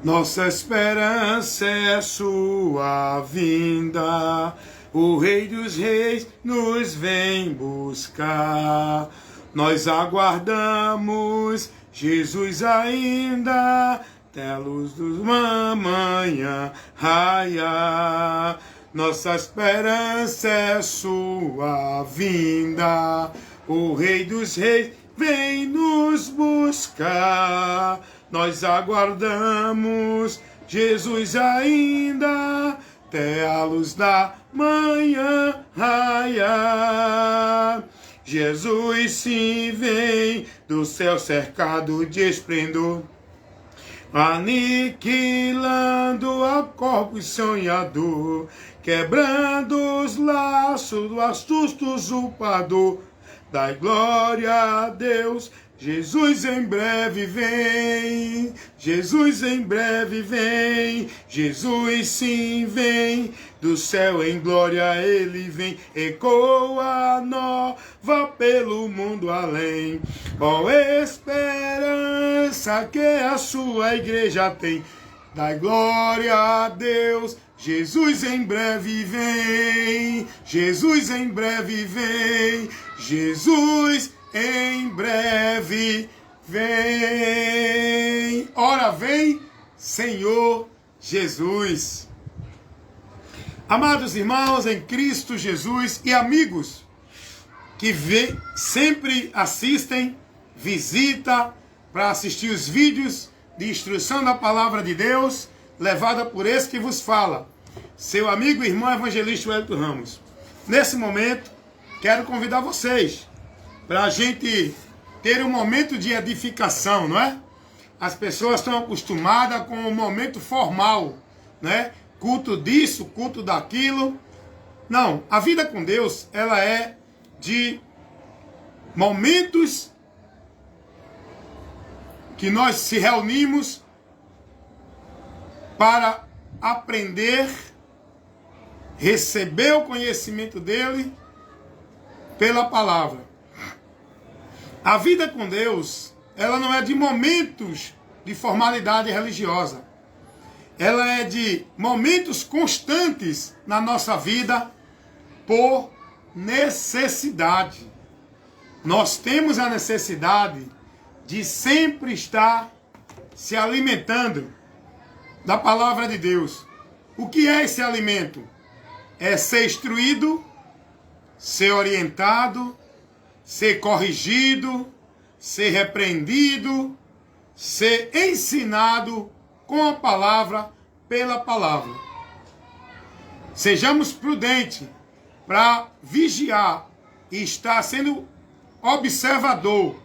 Nossa esperança é sua vinda, o Rei dos Reis nos vem buscar. Nós aguardamos Jesus ainda, até a luz do manhã raiar. Nossa esperança é sua vinda, o Rei dos Reis vem nos buscar. Nós aguardamos Jesus ainda, até a luz da manhã raiar. Jesus sim vem do céu cercado de esplendor, aniquilando a corpo sonhador, quebrando os laços do astuto usurpador. Dai glória a Deus, Jesus em breve vem, Jesus em breve vem, Jesus sim vem, do céu em glória ele vem, ecoa nova pelo mundo além. Ó esperança que a sua igreja tem, dai glória a Deus, Jesus em breve vem, Jesus em breve vem, Jesus em breve vem. Ora vem, Senhor Jesus. Amados irmãos em Cristo Jesus e amigos que sempre assistem, visita para assistir os vídeos de instrução da palavra de Deus, levada por esse que vos fala, seu amigo e irmão evangelista Wellington Ramos. Nesse momento, quero convidar vocês para a gente ter um momento de edificação, não é? As pessoas estão acostumadas com o momento formal, né? Culto disso, culto daquilo. Não, a vida com Deus, ela é de momentos que nós se reunimos para aprender, receber o conhecimento dele pela palavra. A vida com Deus, ela não é de momentos de formalidade religiosa. Ela é de momentos constantes na nossa vida por necessidade. Nós temos a necessidade de sempre estar se alimentando da palavra de Deus. O que é esse alimento? É ser instruído, ser orientado, ser corrigido, ser repreendido, ser ensinado com a palavra, pela palavra. Sejamos prudentes para vigiar e estar sendo observador,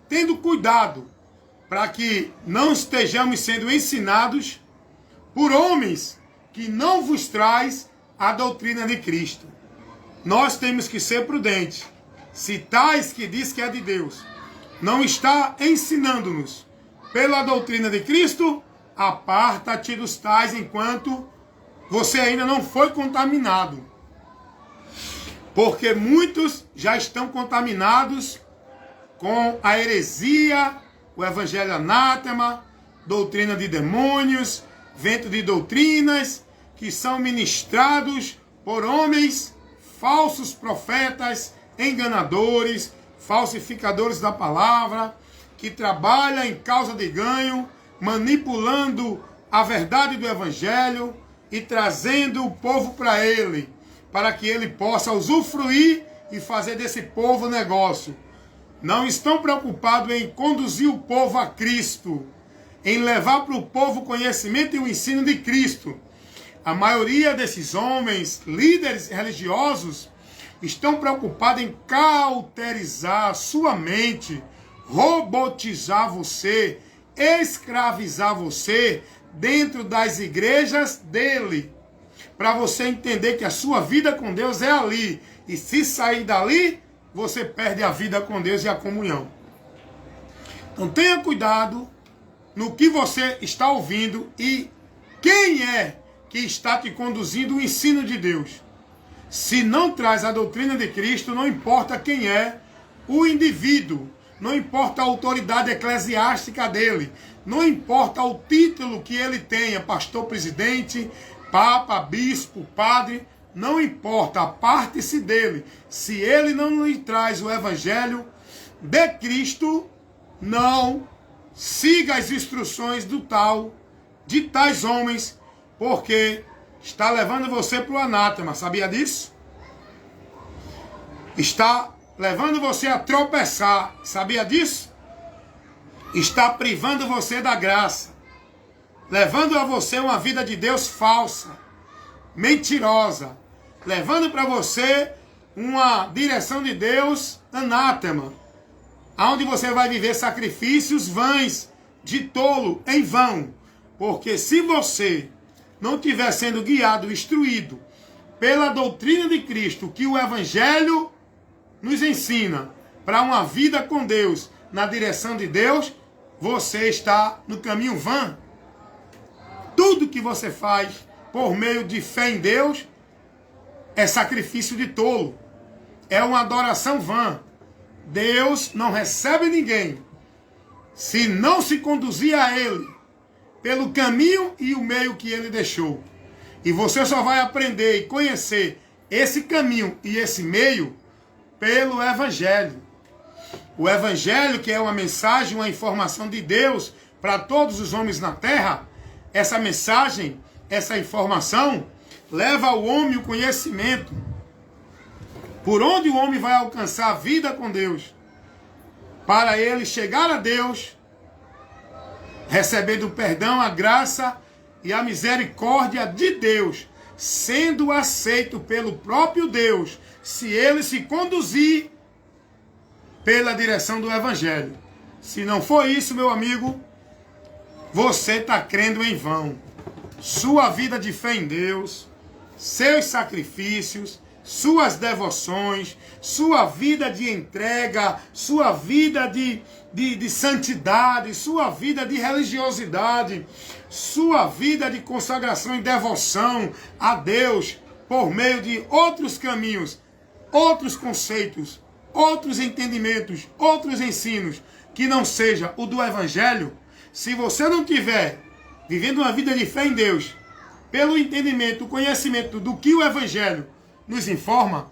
tendo cuidado para que não estejamos sendo ensinados por homens que não vos traz a doutrina de Cristo. Nós temos que ser prudentes. Se tais que diz que é de Deus não está ensinando-nos pela doutrina de Cristo, aparta-te dos tais enquanto você ainda não foi contaminado. Porque muitos já estão contaminados com a heresia, o evangelho anátema, doutrina de demônios, vento de doutrinas, que são ministrados por homens, falsos profetas, enganadores, falsificadores da palavra, que trabalham em causa de ganho, manipulando a verdade do evangelho e trazendo o povo para ele, para que ele possa usufruir e fazer desse povo negócio. Não estão preocupados em conduzir o povo a Cristo, em levar para o povo o conhecimento e o ensino de Cristo. A maioria desses homens, líderes religiosos, estão preocupados em cauterizar sua mente, robotizar você, escravizar você dentro das igrejas dele, para você entender que a sua vida com Deus é ali, e se sair dali, você perde a vida com Deus e a comunhão. Então tenha cuidado no que você está ouvindo e quem é que está te conduzindo o ensino de Deus. Se não traz a doutrina de Cristo, não importa quem é o indivíduo, não importa a autoridade eclesiástica dele, não importa o título que ele tenha, pastor, presidente, papa, bispo, padre, não importa, aparte-se dele. Se ele não lhe traz o evangelho de Cristo, não siga as instruções de tais homens, porque está levando você para o anátema, sabia disso? Está levando você a tropeçar, sabia disso? Está privando você da graça, levando a você uma vida de Deus falsa, mentirosa, levando para você uma direção de Deus anátema, onde você vai viver sacrifícios vãs, de tolo, em vão. Porque se você não estiver sendo guiado, instruído pela doutrina de Cristo, que o Evangelho nos ensina para uma vida com Deus, na direção de Deus, você está no caminho vã. Tudo que você faz por meio de fé em Deus é sacrifício de tolo, é uma adoração vã. Deus não recebe ninguém se não se conduzir a Ele pelo caminho e o meio que Ele deixou. E você só vai aprender e conhecer esse caminho e esse meio pelo Evangelho. O Evangelho, que é uma mensagem, uma informação de Deus para todos os homens na terra, essa mensagem, essa informação, leva ao homem o conhecimento. Por onde o homem vai alcançar a vida com Deus, para ele chegar a Deus, recebendo o perdão, a graça e a misericórdia de Deus, sendo aceito pelo próprio Deus, se ele se conduzir pela direção do Evangelho. Se não for isso, meu amigo, você está crendo em vão. Sua vida de fé em Deus, seus sacrifícios, suas devoções, sua vida de entrega, sua vida de santidade, sua vida de religiosidade, sua vida de consagração e devoção a Deus por meio de outros caminhos, outros conceitos, outros entendimentos, outros ensinos, que não seja o do Evangelho. Se você não tiver vivendo uma vida de fé em Deus, pelo entendimento, o conhecimento do que o Evangelho nos informa,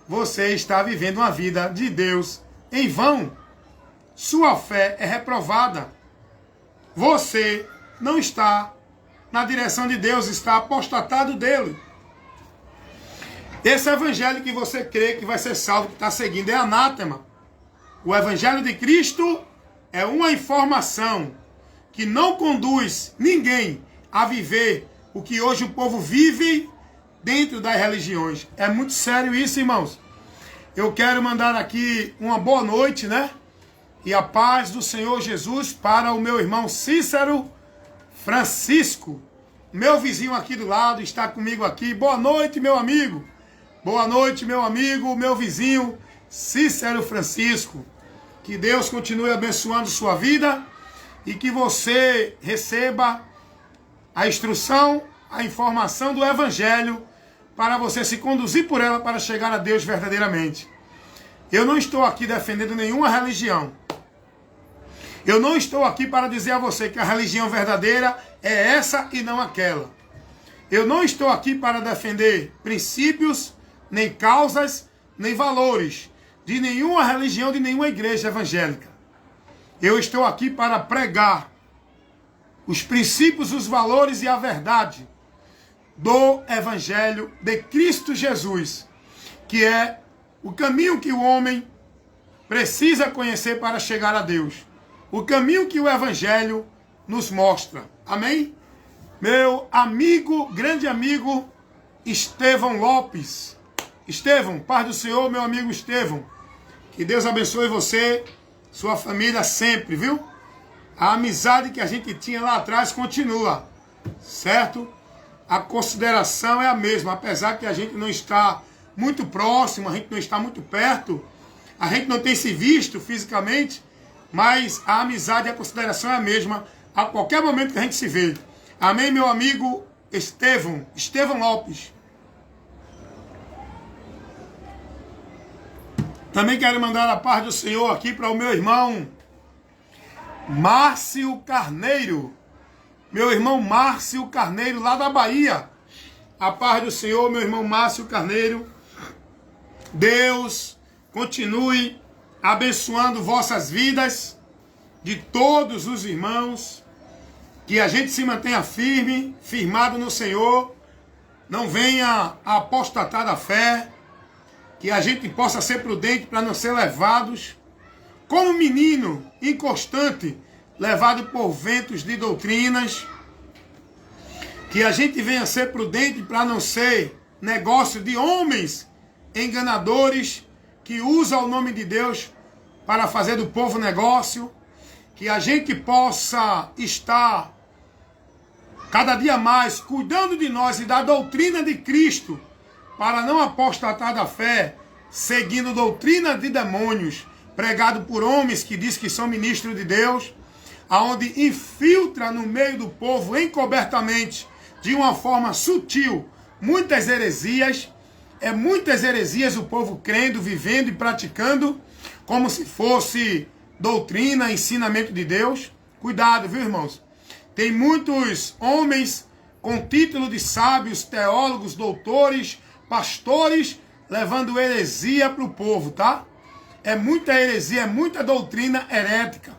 você está vivendo uma vida de Deus em vão. Sua fé é reprovada. Você não está na direção de Deus, está apostatado dele. Esse Evangelho que você crê que vai ser salvo, que está seguindo, é anátema. O Evangelho de Cristo é uma informação que não conduz ninguém a viver o que hoje o povo vive dentro das religiões. É muito sério isso, irmãos. Eu quero mandar aqui uma boa noite, né? E a paz do Senhor Jesus para o meu irmão Cícero Francisco. Meu vizinho aqui do lado está comigo aqui. Boa noite, meu amigo. Boa noite, meu amigo, meu vizinho Cícero Francisco. Que Deus continue abençoando sua vida e que você receba a instrução, a informação do Evangelho para você se conduzir por ela para chegar a Deus verdadeiramente. Eu não estou aqui defendendo nenhuma religião. Eu não estou aqui para dizer a você que a religião verdadeira é essa e não aquela. Eu não estou aqui para defender princípios, nem causas, nem valores de nenhuma religião, de nenhuma igreja evangélica. Eu estou aqui para pregar os princípios, os valores e a verdade do Evangelho de Cristo Jesus, que é o caminho que o homem precisa conhecer para chegar a Deus. O caminho que o Evangelho nos mostra. Amém? Meu amigo, grande amigo, Estevão Lopes. Estevão, paz do Senhor, meu amigo Estevão. Que Deus abençoe você, sua família sempre, viu? A amizade que a gente tinha lá atrás continua, certo? A consideração é a mesma, apesar que a gente não está muito próximo, a gente não está muito perto, a gente não tem se visto fisicamente, mas a amizade e a consideração é a mesma a qualquer momento que a gente se vê. Amém, meu amigo Estevão Lopes. Também quero mandar a paz do Senhor aqui para o meu irmão Márcio Carneiro. Meu irmão Márcio Carneiro, lá da Bahia. A paz do Senhor, meu irmão Márcio Carneiro. Deus continue abençoando vossas vidas, de todos os irmãos. Que a gente se mantenha firme, firmado no Senhor. Não venha a apostatar da fé. Que a gente possa ser prudente para não ser levados como menino inconstante, levado por ventos de doutrinas. Que a gente venha ser prudente para não ser negócio de homens enganadores que usam o nome de Deus para fazer do povo negócio. Que a gente possa estar cada dia mais cuidando de nós e da doutrina de Cristo, para não apostatar da fé, seguindo doutrina de demônios, pregado por homens que diz que são ministros de Deus, aonde infiltra no meio do povo encobertamente, de uma forma sutil, muitas heresias. Muitas heresias o povo crendo, vivendo e praticando, como se fosse doutrina, ensinamento de Deus. Cuidado, viu, irmãos? Tem muitos homens com título de sábios, teólogos, doutores, pastores, levando heresia para o povo, tá? É muita heresia, é muita doutrina herética.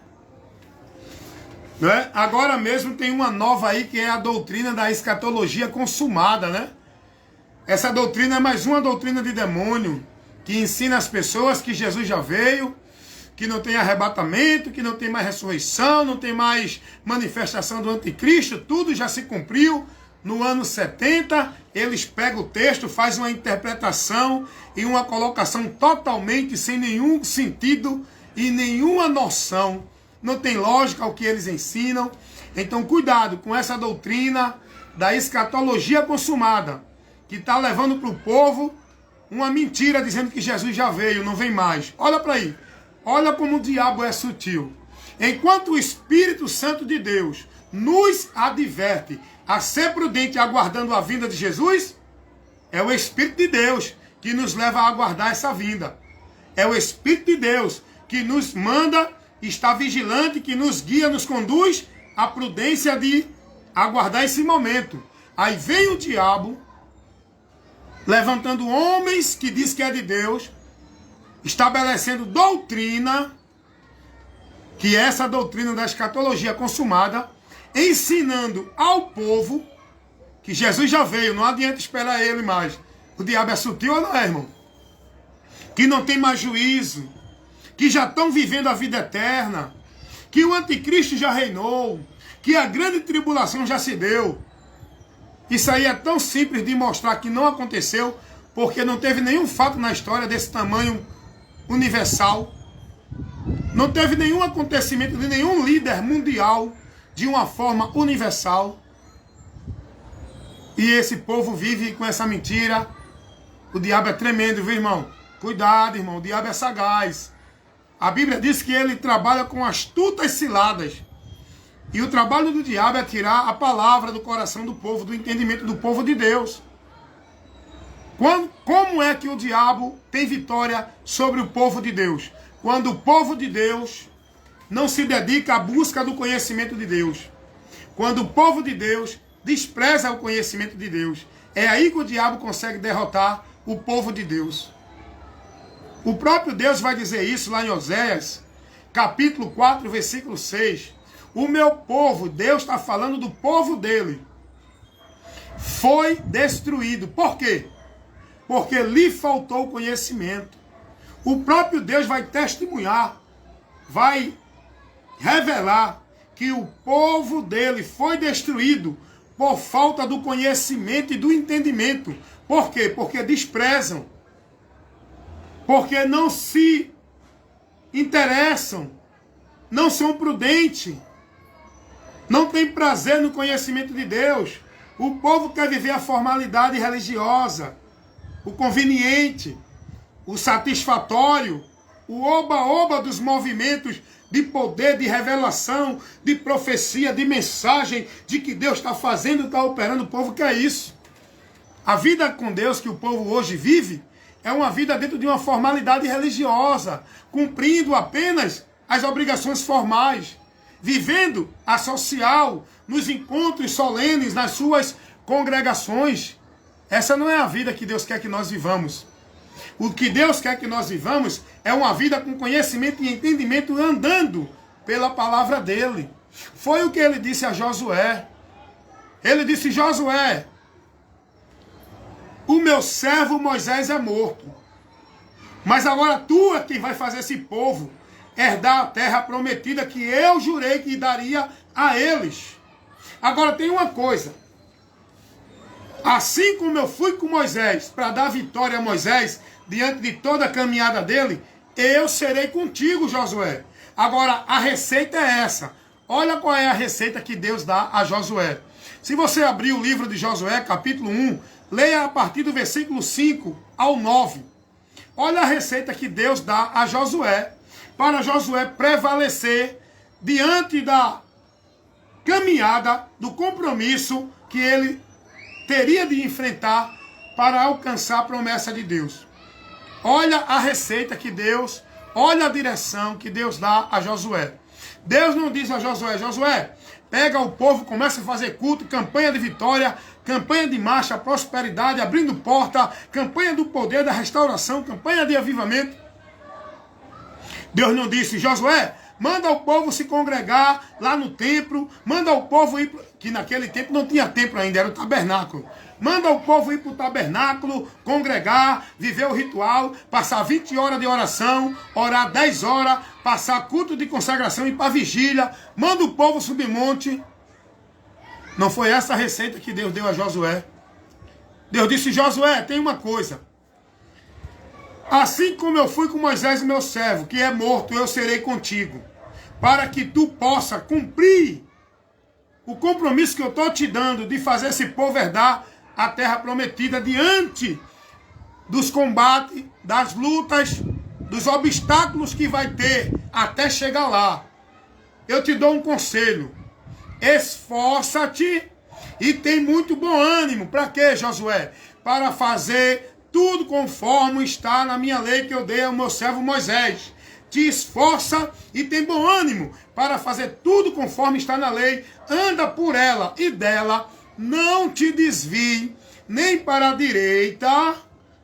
Né? Agora mesmo tem uma nova aí, que é a doutrina da escatologia consumada, né? Essa doutrina é mais uma doutrina de demônio, que ensina as pessoas que Jesus já veio, que não tem arrebatamento, que não tem mais ressurreição, não tem mais manifestação do anticristo, tudo já se cumpriu. No ano 70, eles pegam o texto, fazem uma interpretação e uma colocação totalmente sem nenhum sentido e nenhuma noção. Não tem lógica o que eles ensinam. Então, cuidado com essa doutrina da escatologia consumada, que está levando para o povo uma mentira, dizendo que Jesus já veio, não vem mais. Olha para aí. Olha como o diabo é sutil. Enquanto o Espírito Santo de Deus nos adverte a ser prudente aguardando a vinda de Jesus, é o Espírito de Deus que nos leva a aguardar essa vinda. É o Espírito de Deus que nos manda estar vigilante, que nos guia, nos conduz à prudência de aguardar esse momento. Aí vem o diabo, levantando homens que diz que é de Deus, estabelecendo doutrina, que é essa doutrina da escatologia consumada, ensinando ao povo que Jesus já veio, não adianta esperar ele mais. O diabo é sutil ou não é, irmão? Que não tem mais juízo, que já estão vivendo a vida eterna, que o anticristo já reinou, que a grande tribulação já se deu. Isso aí é tão simples de mostrar que não aconteceu, porque não teve nenhum fato na história desse tamanho universal. Não teve nenhum acontecimento de nenhum líder mundial de uma forma universal. E esse povo vive com essa mentira. O diabo é tremendo, viu, irmão? Cuidado, irmão, o diabo é sagaz. A Bíblia diz que ele trabalha com astutas ciladas. E o trabalho do diabo é tirar a palavra do coração do povo, do entendimento do povo de Deus. Como é que o diabo tem vitória sobre o povo de Deus? Quando o povo de Deus não se dedica à busca do conhecimento de Deus. Quando o povo de Deus despreza o conhecimento de Deus. É aí que o diabo consegue derrotar o povo de Deus. O próprio Deus vai dizer isso lá em Oséias, capítulo 4, versículo 6. O meu povo, Deus está falando do povo dele, foi destruído. Por quê? Porque lhe faltou conhecimento. O próprio Deus vai testemunhar, vai revelar que o povo dele foi destruído por falta do conhecimento e do entendimento. Por quê? Porque desprezam. Porque não se interessam. Não são prudentes. Não tem prazer no conhecimento de Deus. O povo quer viver a formalidade religiosa, o conveniente, o satisfatório, o oba-oba dos movimentos de poder, de revelação, de profecia, de mensagem, de que Deus está fazendo, está operando. O povo quer isso. A vida com Deus que o povo hoje vive é uma vida dentro de uma formalidade religiosa, cumprindo apenas as obrigações formais, vivendo a social, nos encontros solenes, nas suas congregações. Essa não é a vida que Deus quer que nós vivamos. O que Deus quer que nós vivamos é uma vida com conhecimento e entendimento, andando pela palavra dele. Foi o que ele disse a Josué. Ele disse: Josué, o meu servo Moisés é morto, mas agora tu é quem vai fazer esse povo herdar a terra prometida que eu jurei que daria a eles. Agora tem uma coisa: assim como eu fui com Moisés para dar vitória a Moisés diante de toda a caminhada dele, eu serei contigo, Josué. Agora a receita é essa. Olha qual é a receita que Deus dá a Josué. Se você abrir o livro de Josué, capítulo 1, leia a partir do versículo 5 ao 9. Olha a receita que Deus dá a Josué, para Josué prevalecer diante da caminhada, do compromisso que ele teria de enfrentar para alcançar a promessa de Deus. Olha a receita que Deus, olha a direção que Deus dá a Josué. Deus não diz a Josué: Josué, pega o povo, começa a fazer culto, campanha de vitória, campanha de marcha, prosperidade, abrindo porta, campanha do poder, da restauração, campanha de avivamento. Deus não disse: Josué, manda o povo se congregar lá no templo, manda o povo ir, que naquele tempo não tinha templo ainda, era o tabernáculo. Manda o povo ir para o tabernáculo, congregar, viver o ritual, passar 20 horas de oração, orar 10 horas, passar culto de consagração e ir para vigília. Manda o povo subir monte. Não foi essa a receita que Deus deu a Josué. Deus disse: Josué, tem uma coisa. Assim como eu fui com Moisés, meu servo, que é morto, eu serei contigo, para que tu possa cumprir o compromisso que eu estou te dando de fazer esse povo herdar a terra prometida diante dos combates, das lutas, dos obstáculos que vai ter até chegar lá. Eu te dou um conselho: esforça-te e tem muito bom ânimo. Para quê, Josué? Para fazer tudo conforme está na minha lei que eu dei ao meu servo Moisés. Te esforça e tem bom ânimo para fazer tudo conforme está na lei. Anda por ela e dela, não te desvie nem para a direita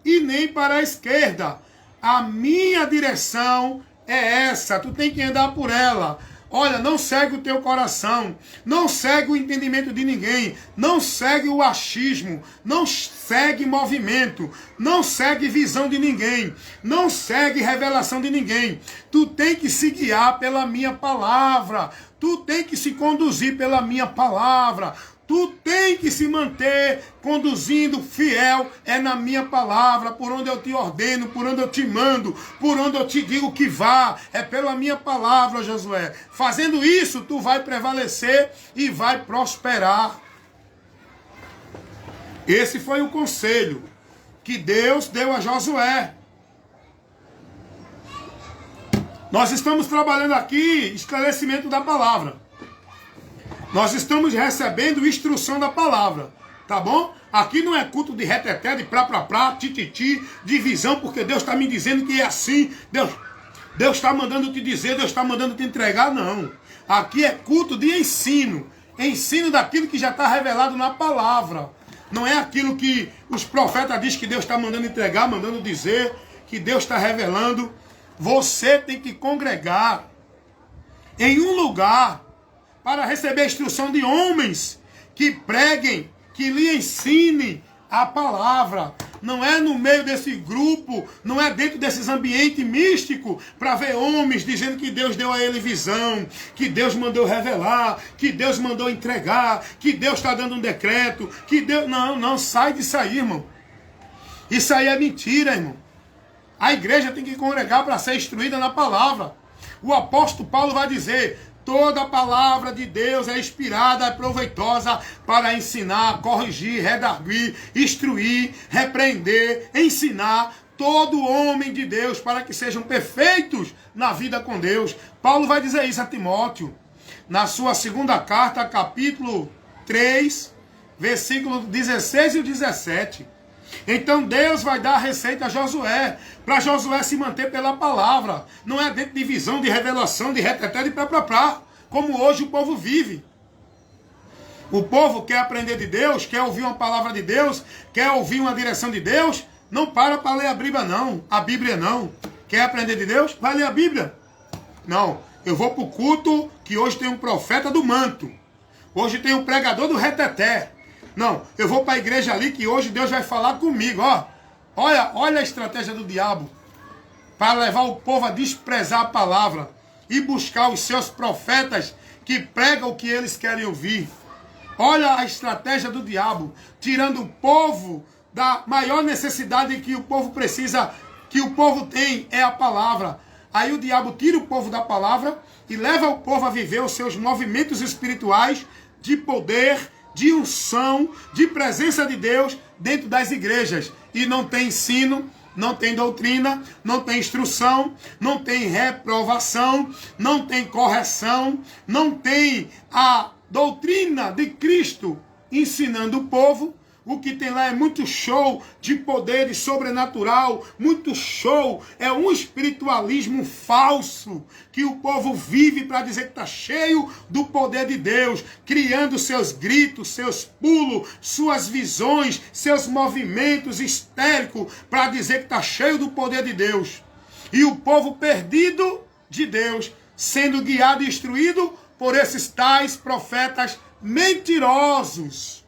e nem para a esquerda. A minha direção é essa, tu tem que andar por ela. Olha, não segue o teu coração, não segue o entendimento de ninguém, não segue o achismo, não segue movimento, não segue visão de ninguém, não segue revelação de ninguém. Tu tem que se guiar pela minha palavra, tu tem que se conduzir pela minha palavra. Tu tem que se manter conduzindo fiel, é na minha palavra, por onde eu te ordeno, por onde eu te mando, por onde eu te digo que vá, é pela minha palavra, Josué. Fazendo isso, tu vai prevalecer e vai prosperar. Esse foi o conselho que Deus deu a Josué. Nós estamos trabalhando aqui esclarecimento da palavra. Nós estamos recebendo instrução da palavra, tá bom? Aqui não é culto de reteté, de plá, tititi, de visão, porque Deus está me dizendo que é assim. Deus está mandando te dizer, Deus está mandando te entregar, não. Aqui é culto de ensino. Ensino daquilo que já está revelado na palavra. Não é aquilo que os profetas dizem que Deus está mandando entregar, mandando dizer, que Deus está revelando. Você tem que congregar em um lugar para receber a instrução de homens que preguem, que lhe ensinem a palavra. Não é no meio desse grupo, não é dentro desses ambientes místicos, para ver homens dizendo que Deus deu a ele visão, que Deus mandou revelar, que Deus mandou entregar, que Deus está dando um decreto, que Deus... Não, sai disso aí, irmão. Isso aí é mentira, irmão. A igreja tem que congregar para ser instruída na palavra. O apóstolo Paulo vai dizer: toda a palavra de Deus é inspirada, é proveitosa para ensinar, corrigir, redarguir, instruir, repreender, ensinar todo homem de Deus para que sejam perfeitos na vida com Deus. Paulo vai dizer isso a Timóteo, na sua segunda carta, capítulo 3, versículo 16 e 17. Então Deus vai dar a receita a Josué, para Josué se manter pela palavra. Não é dentro de visão, de revelação, de reteté, de plá, como hoje o povo vive. O povo quer aprender de Deus, quer ouvir uma palavra de Deus, quer ouvir uma direção de Deus, não para ler a Bíblia não. A Bíblia não. Quer aprender de Deus? Vai ler a Bíblia. Não, eu vou para o culto que hoje tem um profeta do manto. Hoje tem um pregador do reteté. Não, eu vou para a igreja ali que hoje Deus vai falar comigo. Ó. Olha a estratégia do diabo para levar o povo a desprezar a palavra e buscar os seus profetas que pregam o que eles querem ouvir. Olha a estratégia do diabo, tirando o povo da maior necessidade que o povo precisa, que o povo tem, é a palavra. Aí o diabo tira o povo da palavra e leva o povo a viver os seus movimentos espirituais de poder, de unção, de presença de Deus dentro das igrejas. E não tem ensino, não tem doutrina, não tem instrução, não tem reprovação, não tem correção, não tem a doutrina de Cristo ensinando o povo. O que tem lá é muito show de poder e sobrenatural, muito show, é um espiritualismo falso que o povo vive para dizer que está cheio do poder de Deus, criando seus gritos, seus pulos, suas visões, seus movimentos histéricos para dizer que está cheio do poder de Deus. E o povo perdido de Deus, sendo guiado e instruído por esses tais profetas mentirosos,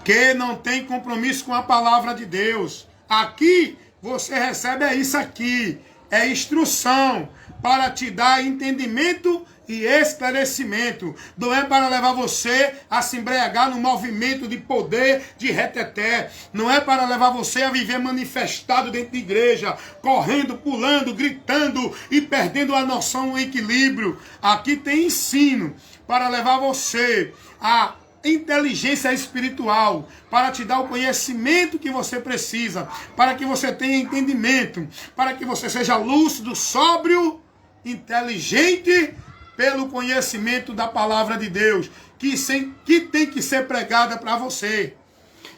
que não tem compromisso com a palavra de Deus. Aqui você recebe isso aqui, é instrução para te dar entendimento e esclarecimento. Não é para levar você a se embriagar no movimento de poder de reteté. Não é para levar você a viver manifestado dentro de igreja, correndo, pulando, gritando e perdendo a noção, o equilíbrio. Aqui tem ensino para levar você a inteligência espiritual, para te dar o conhecimento que você precisa, para que você tenha entendimento, para que você seja lúcido, sóbrio, inteligente, pelo conhecimento da palavra de Deus, que tem que ser pregada para você,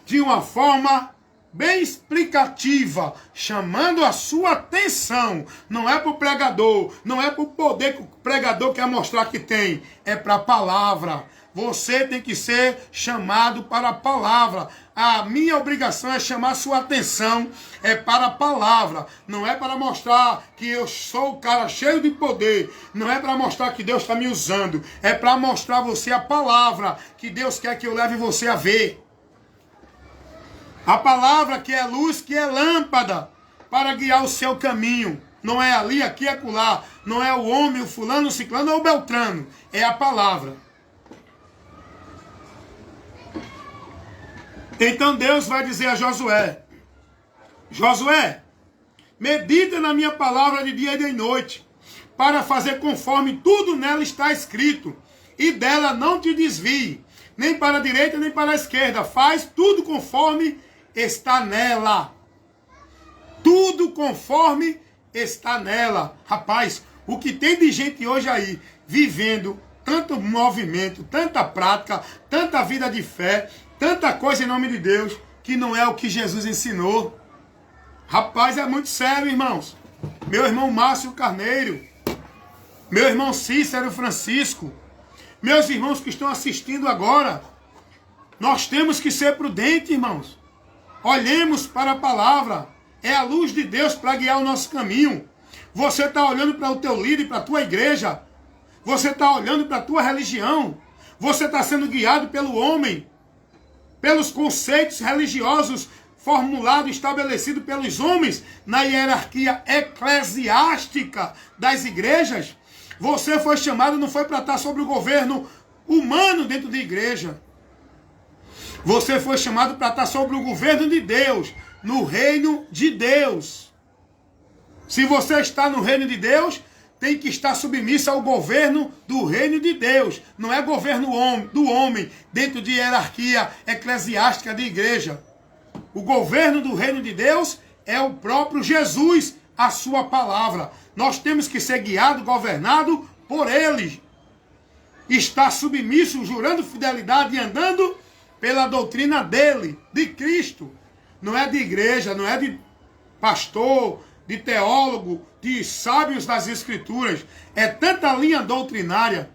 de uma forma bem explicativa, chamando a sua atenção. Não é para o pregador, não é para o poder que o pregador quer mostrar que tem, é para a palavra. Você tem que ser chamado para a palavra. A minha obrigação é chamar sua atenção, é para a palavra. Não é para mostrar que eu sou o cara cheio de poder. Não é para mostrar que Deus está me usando. É para mostrar a você a palavra que Deus quer que eu leve você a ver. A palavra que é luz, que é lâmpada, para guiar o seu caminho. Não é ali, aqui, acolá. Não é o homem, o fulano, o ciclano ou o beltrano. É a palavra. Então Deus vai dizer a Josué: Josué, medita na minha palavra de dia e de noite, para fazer conforme tudo nela está escrito, e dela não te desvie, nem para a direita nem para a esquerda. Faz tudo conforme está nela. Tudo conforme está nela. Rapaz, o que tem de gente hoje aí, vivendo tanto movimento, tanta prática, tanta vida de fé, tanta coisa em nome de Deus, que não é o que Jesus ensinou. Rapaz, é muito sério, irmãos. Meu irmão Márcio Carneiro, meu irmão Cícero Francisco, meus irmãos que estão assistindo agora, nós temos que ser prudentes, irmãos. Olhemos para a palavra. É a luz de Deus para guiar o nosso caminho. Você está olhando para o teu líder, para a tua igreja. Você está olhando para a tua religião. Você está sendo guiado pelo homem, pelos conceitos religiosos formulados, estabelecidos pelos homens na hierarquia eclesiástica das igrejas. Você foi chamado, não foi para estar sobre o governo humano dentro da igreja. Você foi chamado para estar sobre o governo de Deus, no reino de Deus. Se você está no reino de Deus, tem que estar submisso ao governo do reino de Deus. Não é governo do homem dentro de hierarquia eclesiástica de igreja. O governo do reino de Deus é o próprio Jesus, a sua palavra. Nós temos que ser guiado, governado por ele. Estar submisso, jurando fidelidade e andando pela doutrina dele, de Cristo. Não é de igreja, não é de pastor, de teólogo, de sábios das Escrituras. É tanta linha doutrinária,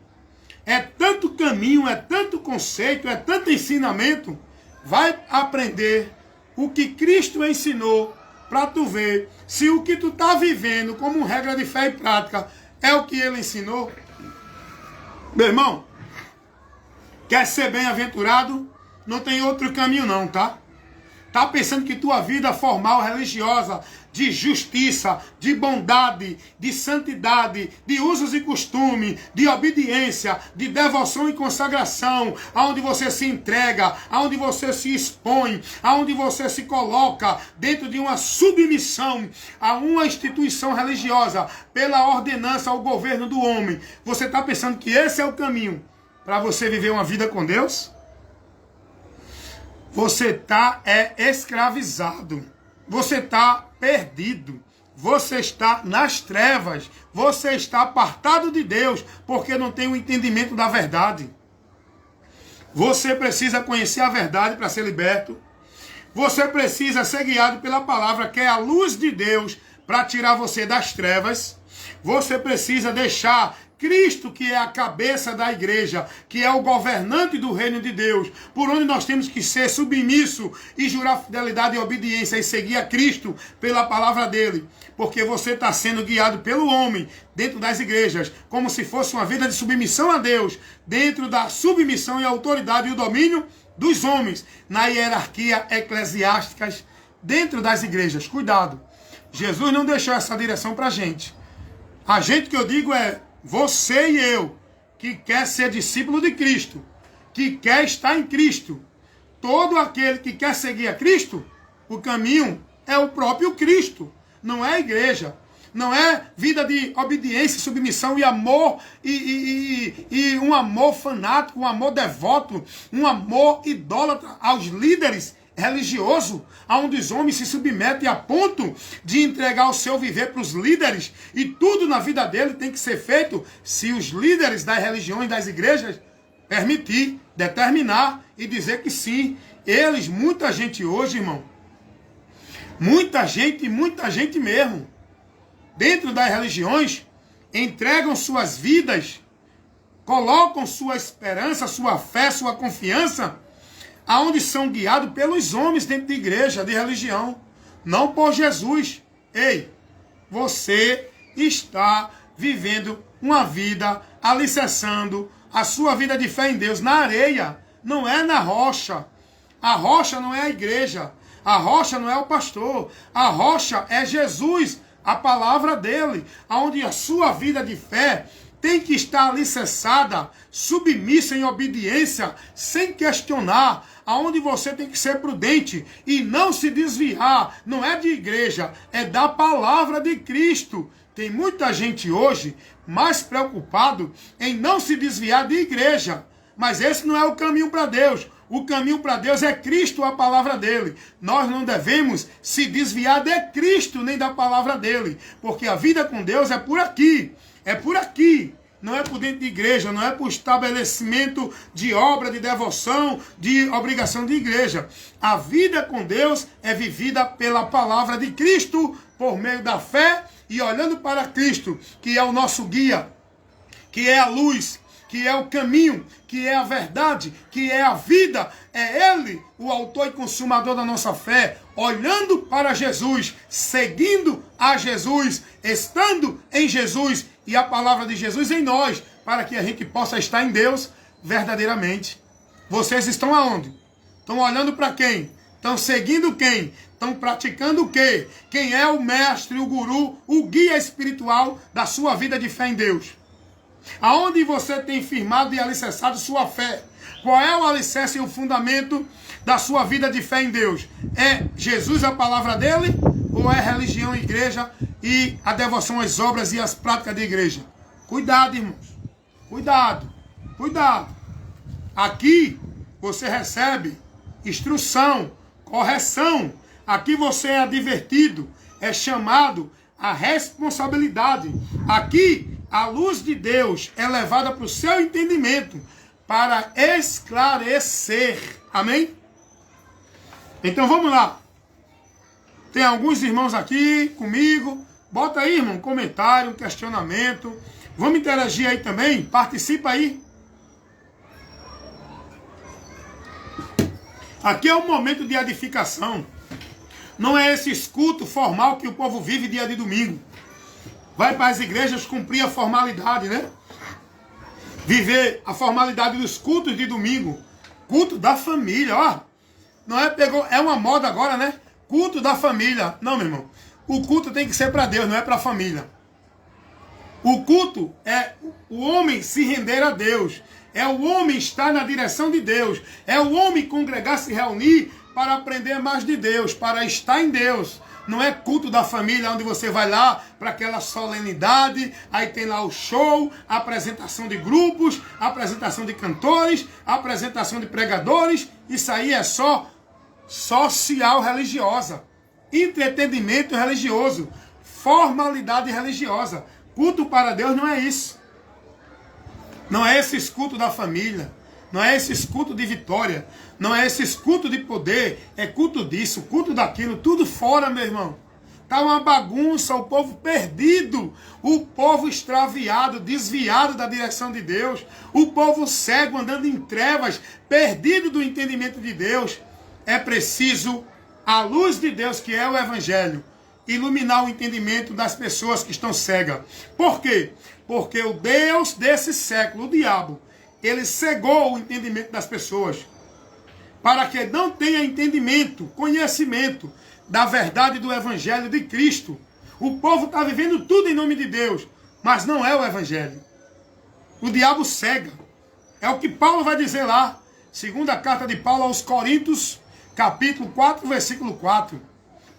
é tanto caminho, é tanto conceito, é tanto ensinamento. Vai aprender o que Cristo ensinou para tu ver se o que tu está vivendo como regra de fé e prática é o que ele ensinou. Meu irmão, quer ser bem-aventurado? Não tem outro caminho não, tá? Tá pensando que tua vida formal, religiosa, de justiça, de bondade, de santidade, de usos e costumes, de obediência, de devoção e consagração, aonde você se entrega, aonde você se expõe, aonde você se coloca dentro de uma submissão a uma instituição religiosa, pela ordenança ao governo do homem. Você tá pensando que esse é o caminho para você viver uma vida com Deus? Você está escravizado, você está perdido, você está nas trevas, você está apartado de Deus, porque não tem o entendimento da verdade. Você precisa conhecer a verdade para ser liberto, você precisa ser guiado pela palavra, que é a luz de Deus, para tirar você das trevas. Você precisa deixar Cristo, que é a cabeça da igreja, que é o governante do reino de Deus, por onde nós temos que ser submisso e jurar fidelidade e obediência e seguir a Cristo pela palavra dele, porque você está sendo guiado pelo homem dentro das igrejas, como se fosse uma vida de submissão a Deus, dentro da submissão e autoridade e o domínio dos homens, na hierarquia eclesiástica dentro das igrejas. Cuidado, Jesus não deixou essa direção para a gente. A gente que eu digo é você e eu, que quer ser discípulo de Cristo, que quer estar em Cristo. Todo aquele que quer seguir a Cristo, o caminho é o próprio Cristo, não é a igreja. Não é vida de obediência, submissão e amor, e um amor fanático, um amor devoto, um amor idólatra aos líderes religiosos, onde os homens se submetem a ponto de entregar o seu viver para os líderes, e tudo na vida dele tem que ser feito se os líderes das religiões, das igrejas, permitir, determinar e dizer que sim. Eles, muita gente hoje, irmão, muita gente mesmo, dentro das religiões, entregam suas vidas, colocam sua esperança, sua fé, sua confiança, aonde são guiados pelos homens dentro de igreja, de religião, não por Jesus. Ei, você está vivendo uma vida alicerçando a sua vida de fé em Deus na areia, não é na rocha. A rocha não é a igreja, a rocha não é o pastor, a rocha é Jesus, a palavra dele, aonde a sua vida de fé tem que estar alicerçada, submissa em obediência, sem questionar, aonde você tem que ser prudente e não se desviar. Não é de igreja, é da palavra de Cristo. Tem muita gente hoje mais preocupado em não se desviar de igreja, mas esse não é o caminho para Deus. O caminho para Deus é Cristo, a palavra dele. Nós não devemos se desviar de Cristo nem da palavra dele, porque a vida com Deus é por aqui. É por aqui, não é por dentro de igreja, não é por estabelecimento de obra, de devoção, de obrigação de igreja. A vida com Deus é vivida pela palavra de Cristo, por meio da fé e olhando para Cristo, que é o nosso guia, que é a luz, que é o caminho, que é a verdade, que é a vida. É Ele o autor e consumador da nossa fé, olhando para Jesus, seguindo a Jesus, estando em Jesus e a palavra de Jesus em nós, para que a gente possa estar em Deus verdadeiramente. Vocês estão aonde? Estão olhando para quem? Estão seguindo quem? Estão praticando o quê? Quem é o mestre, o guru, o guia espiritual da sua vida de fé em Deus? Aonde você tem firmado e alicerçado sua fé? Qual é o alicerce e o fundamento da sua vida de fé em Deus? É Jesus, a palavra dele? Ou é religião, igreja e a devoção às obras e às práticas da igreja? Cuidado, irmãos. Cuidado. Cuidado. Aqui você recebe instrução, correção. Aqui você é advertido, é chamado à responsabilidade. Aqui a luz de Deus é levada para o seu entendimento, para esclarecer. Amém? Então vamos lá. Tem alguns irmãos aqui comigo. Bota aí, irmão, um comentário, um questionamento. Vamos interagir aí também. Participa aí. Aqui é um momento de edificação. Não é esse escuto formal que o povo vive dia de domingo. Vai para as igrejas cumprir a formalidade, né? Viver a formalidade dos cultos de domingo. Culto da família, ó. Não é, é uma moda agora, né? Culto da família. Não, meu irmão. O culto tem que ser para Deus, não é para a família. O culto é o homem se render a Deus. É o homem estar na direção de Deus. É o homem congregar, se reunir para aprender mais de Deus, para estar em Deus. Não é culto da família onde você vai lá para aquela solenidade, aí tem lá o show, a apresentação de grupos, a apresentação de cantores, a apresentação de pregadores. Isso aí é só social religiosa, entretenimento religioso, formalidade religiosa. Culto para Deus não é isso. Não é esse culto da família. Não é esse culto de vitória. Não é esse culto de poder. É culto disso, culto daquilo. Tudo fora, meu irmão. Tá uma bagunça. O povo perdido. O povo extraviado, desviado da direção de Deus. O povo cego, andando em trevas, perdido do entendimento de Deus. É preciso a luz de Deus, que é o Evangelho, iluminar o entendimento das pessoas que estão cegas. Por quê? Porque o Deus desse século, o diabo, ele cegou o entendimento das pessoas, para que não tenha entendimento, conhecimento da verdade do Evangelho de Cristo. O povo está vivendo tudo em nome de Deus, mas não é o Evangelho. O diabo cega. É o que Paulo vai dizer lá, segunda carta de Paulo aos Coríntios, capítulo 4, versículo 4.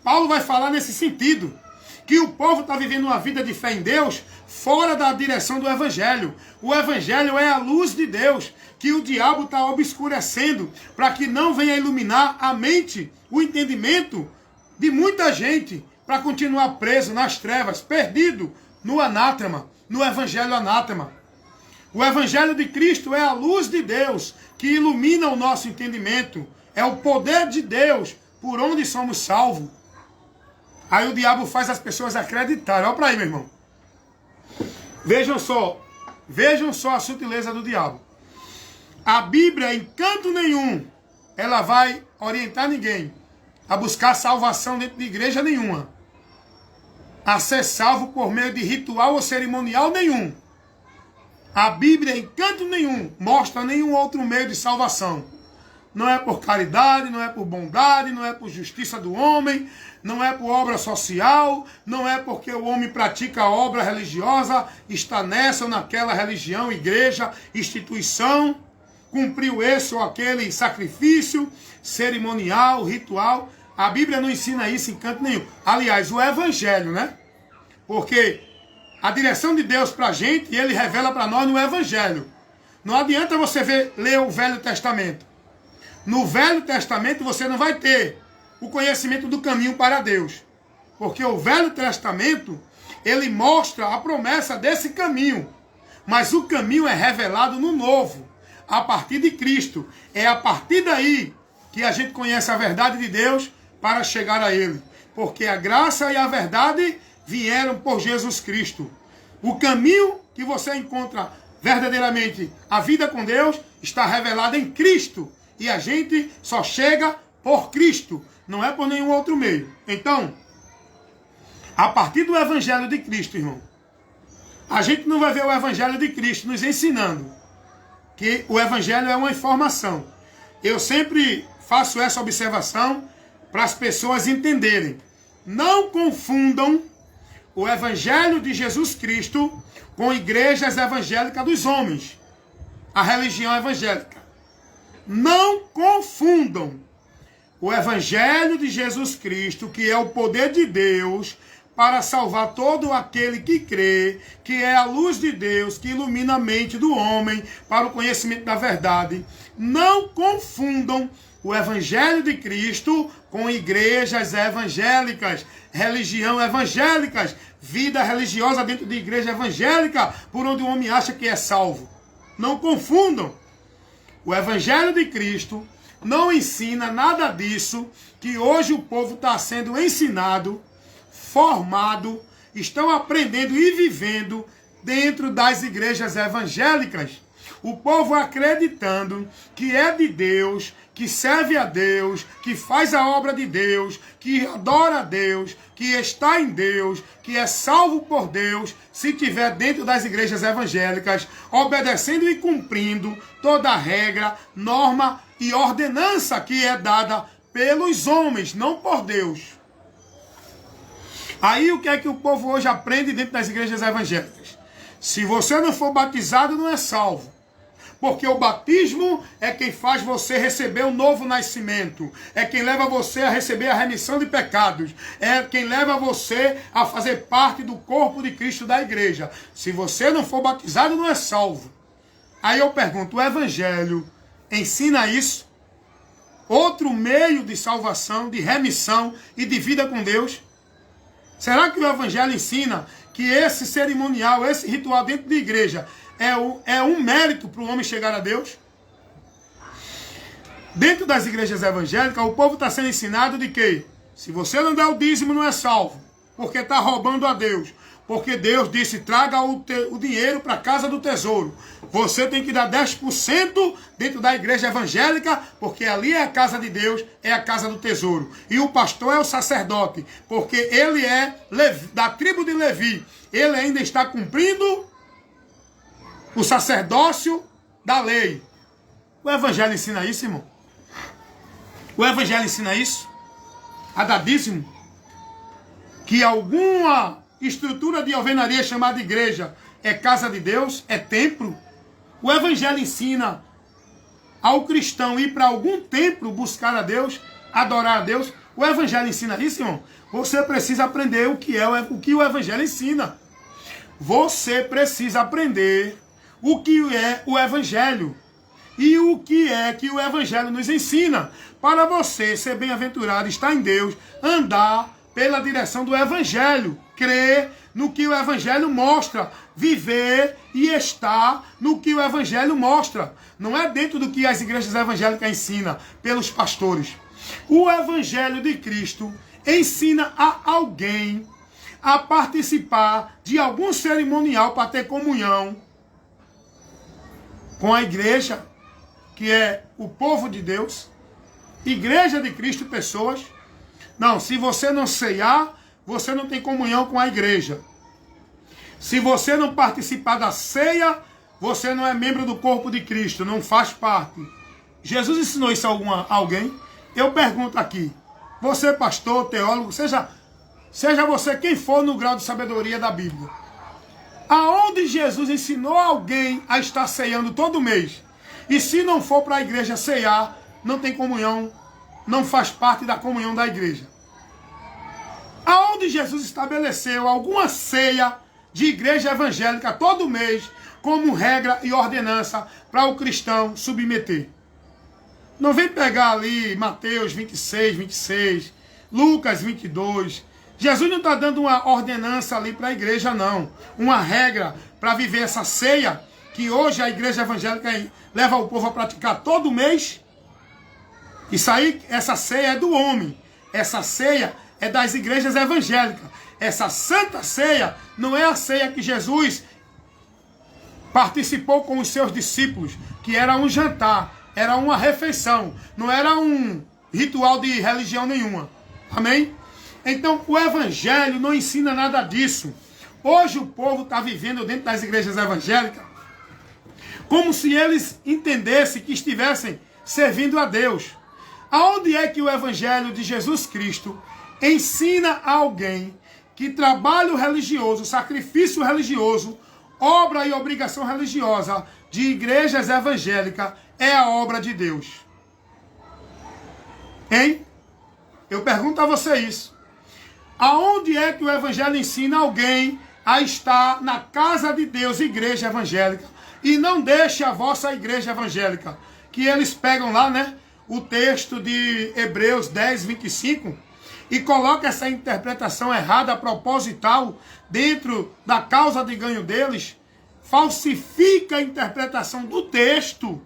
Paulo vai falar nesse sentido, que o povo está vivendo uma vida de fé em Deus fora da direção do Evangelho. O Evangelho é a luz de Deus, que o diabo está obscurecendo, para que não venha iluminar a mente, o entendimento de muita gente, para continuar preso nas trevas, perdido no anátema, no Evangelho anátema. O Evangelho de Cristo é a luz de Deus, que ilumina o nosso entendimento. É o poder de Deus, por onde somos salvos. Aí o diabo faz as pessoas acreditarem. Olha para aí, meu irmão. Vejam só a sutileza do diabo. A Bíblia, em canto nenhum, ela vai orientar ninguém a buscar salvação dentro de igreja nenhuma, a ser salvo por meio de ritual ou cerimonial nenhum. A Bíblia, em canto nenhum, mostra nenhum outro meio de salvação. Não é por caridade, não é por bondade, não é por justiça do homem, não é por obra social, não é porque o homem pratica a obra religiosa, está nessa ou naquela religião, igreja, instituição, cumpriu esse ou aquele sacrifício cerimonial, ritual. A Bíblia não ensina isso em canto nenhum. Aliás, o Evangelho, né? Porque a direção de Deus para a gente, ele revela para nós no Evangelho. Não adianta você ler o Velho Testamento. No Velho Testamento você não vai ter o conhecimento do caminho para Deus. Porque o Velho Testamento, ele mostra a promessa desse caminho. Mas o caminho é revelado no Novo, a partir de Cristo. É a partir daí que a gente conhece a verdade de Deus para chegar a Ele. Porque a graça e a verdade vieram por Jesus Cristo. O caminho que você encontra verdadeiramente a vida com Deus está revelado em Cristo. E a gente só chega por Cristo, não é por nenhum outro meio. Então, a partir do Evangelho de Cristo, irmão, a gente não vai ver o Evangelho de Cristo nos ensinando que o Evangelho é uma informação. Eu sempre faço essa observação para as pessoas entenderem. Não confundam o Evangelho de Jesus Cristo com igrejas evangélicas dos homens, a religião evangélica. Não confundam o Evangelho de Jesus Cristo, que é o poder de Deus para salvar todo aquele que crê, que é a luz de Deus, que ilumina a mente do homem para o conhecimento da verdade. Não confundam o Evangelho de Cristo com igrejas evangélicas, religião evangélicas, vida religiosa dentro de igreja evangélica, por onde o homem acha que é salvo. Não confundam. O Evangelho de Cristo não ensina nada disso que hoje o povo está sendo ensinado, formado, estão aprendendo e vivendo dentro das igrejas evangélicas. O povo acreditando que é de Deus, que serve a Deus, que faz a obra de Deus, que adora a Deus, que está em Deus, que é salvo por Deus, se estiver dentro das igrejas evangélicas, obedecendo e cumprindo toda a regra, norma e ordenança que é dada pelos homens, não por Deus. Aí o que é que o povo hoje aprende dentro das igrejas evangélicas? Se você não for batizado, não é salvo. Porque o batismo é quem faz você receber o novo nascimento. É quem leva você a receber a remissão de pecados. É quem leva você a fazer parte do corpo de Cristo da igreja. Se você não for batizado, não é salvo. Aí eu pergunto, o Evangelho ensina isso? Outro meio de salvação, de remissão e de vida com Deus? Será que o Evangelho ensina que esse cerimonial, esse ritual dentro da igreja é um mérito para o homem chegar a Deus? Dentro das igrejas evangélicas, o povo está sendo ensinado de que se você não der o dízimo, não é salvo, porque está roubando a Deus. Porque Deus disse, traga o dinheiro para a casa do tesouro. Você tem que dar 10% dentro da igreja evangélica, porque ali é a casa de Deus, é a casa do tesouro. E o pastor é o sacerdote, porque ele é da tribo de Levi. Ele ainda está cumprindo o sacerdócio da lei. O Evangelho ensina isso, irmão? O Evangelho ensina isso? A dar dízimo? Que alguma estrutura de alvenaria chamada igreja é casa de Deus? É templo? O Evangelho ensina ao cristão ir para algum templo buscar a Deus, adorar a Deus? O Evangelho ensina isso, irmão? Você precisa aprender o que o Evangelho ensina. Você precisa aprender o que é o Evangelho e o que é que o Evangelho nos ensina para você ser bem-aventurado, estar em Deus, andar pela direção do Evangelho, crer no que o Evangelho mostra, viver e estar no que o Evangelho mostra. Não é dentro do que as igrejas evangélicas ensinam pelos pastores. O Evangelho de Cristo ensina a alguém a participar de algum cerimonial para ter comunhão com a igreja, que é o povo de Deus, igreja de Cristo, pessoas. Não, se você não ceiar, você não tem comunhão com a igreja. Se você não participar da ceia, você não é membro do corpo de Cristo, não faz parte. Jesus ensinou isso a alguém? Eu pergunto aqui, você pastor, teólogo, seja você quem for no grau de sabedoria da Bíblia, aonde Jesus ensinou alguém a estar ceando todo mês? E se não for para a igreja ceiar, não tem comunhão, não faz parte da comunhão da igreja. Aonde Jesus estabeleceu alguma ceia de igreja evangélica todo mês, como regra e ordenança para o cristão submeter? Não vem pegar ali Mateus 26, 26, Lucas 22... Jesus não está dando uma ordenança ali para a igreja, não. Uma regra para viver essa ceia, que hoje a igreja evangélica leva o povo a praticar todo mês. Isso aí, essa ceia é do homem. Essa ceia é das igrejas evangélicas. Essa santa ceia não é a ceia que Jesus participou com os seus discípulos, que era um jantar, era uma refeição, não era um ritual de religião nenhuma. Amém? Então, o Evangelho não ensina nada disso. Hoje o povo está vivendo dentro das igrejas evangélicas como se eles entendessem que estivessem servindo a Deus. Aonde é que o Evangelho de Jesus Cristo ensina a alguém que trabalho religioso, sacrifício religioso, obra e obrigação religiosa de igrejas evangélicas é a obra de Deus? Hein? Eu pergunto a você isso. Aonde é que o Evangelho ensina alguém a estar na casa de Deus, igreja evangélica, e não deixe a vossa igreja evangélica? Que eles pegam lá, né, o texto de Hebreus 10, 25, e colocam essa interpretação errada, proposital, dentro da causa de ganho deles, falsifica a interpretação do texto.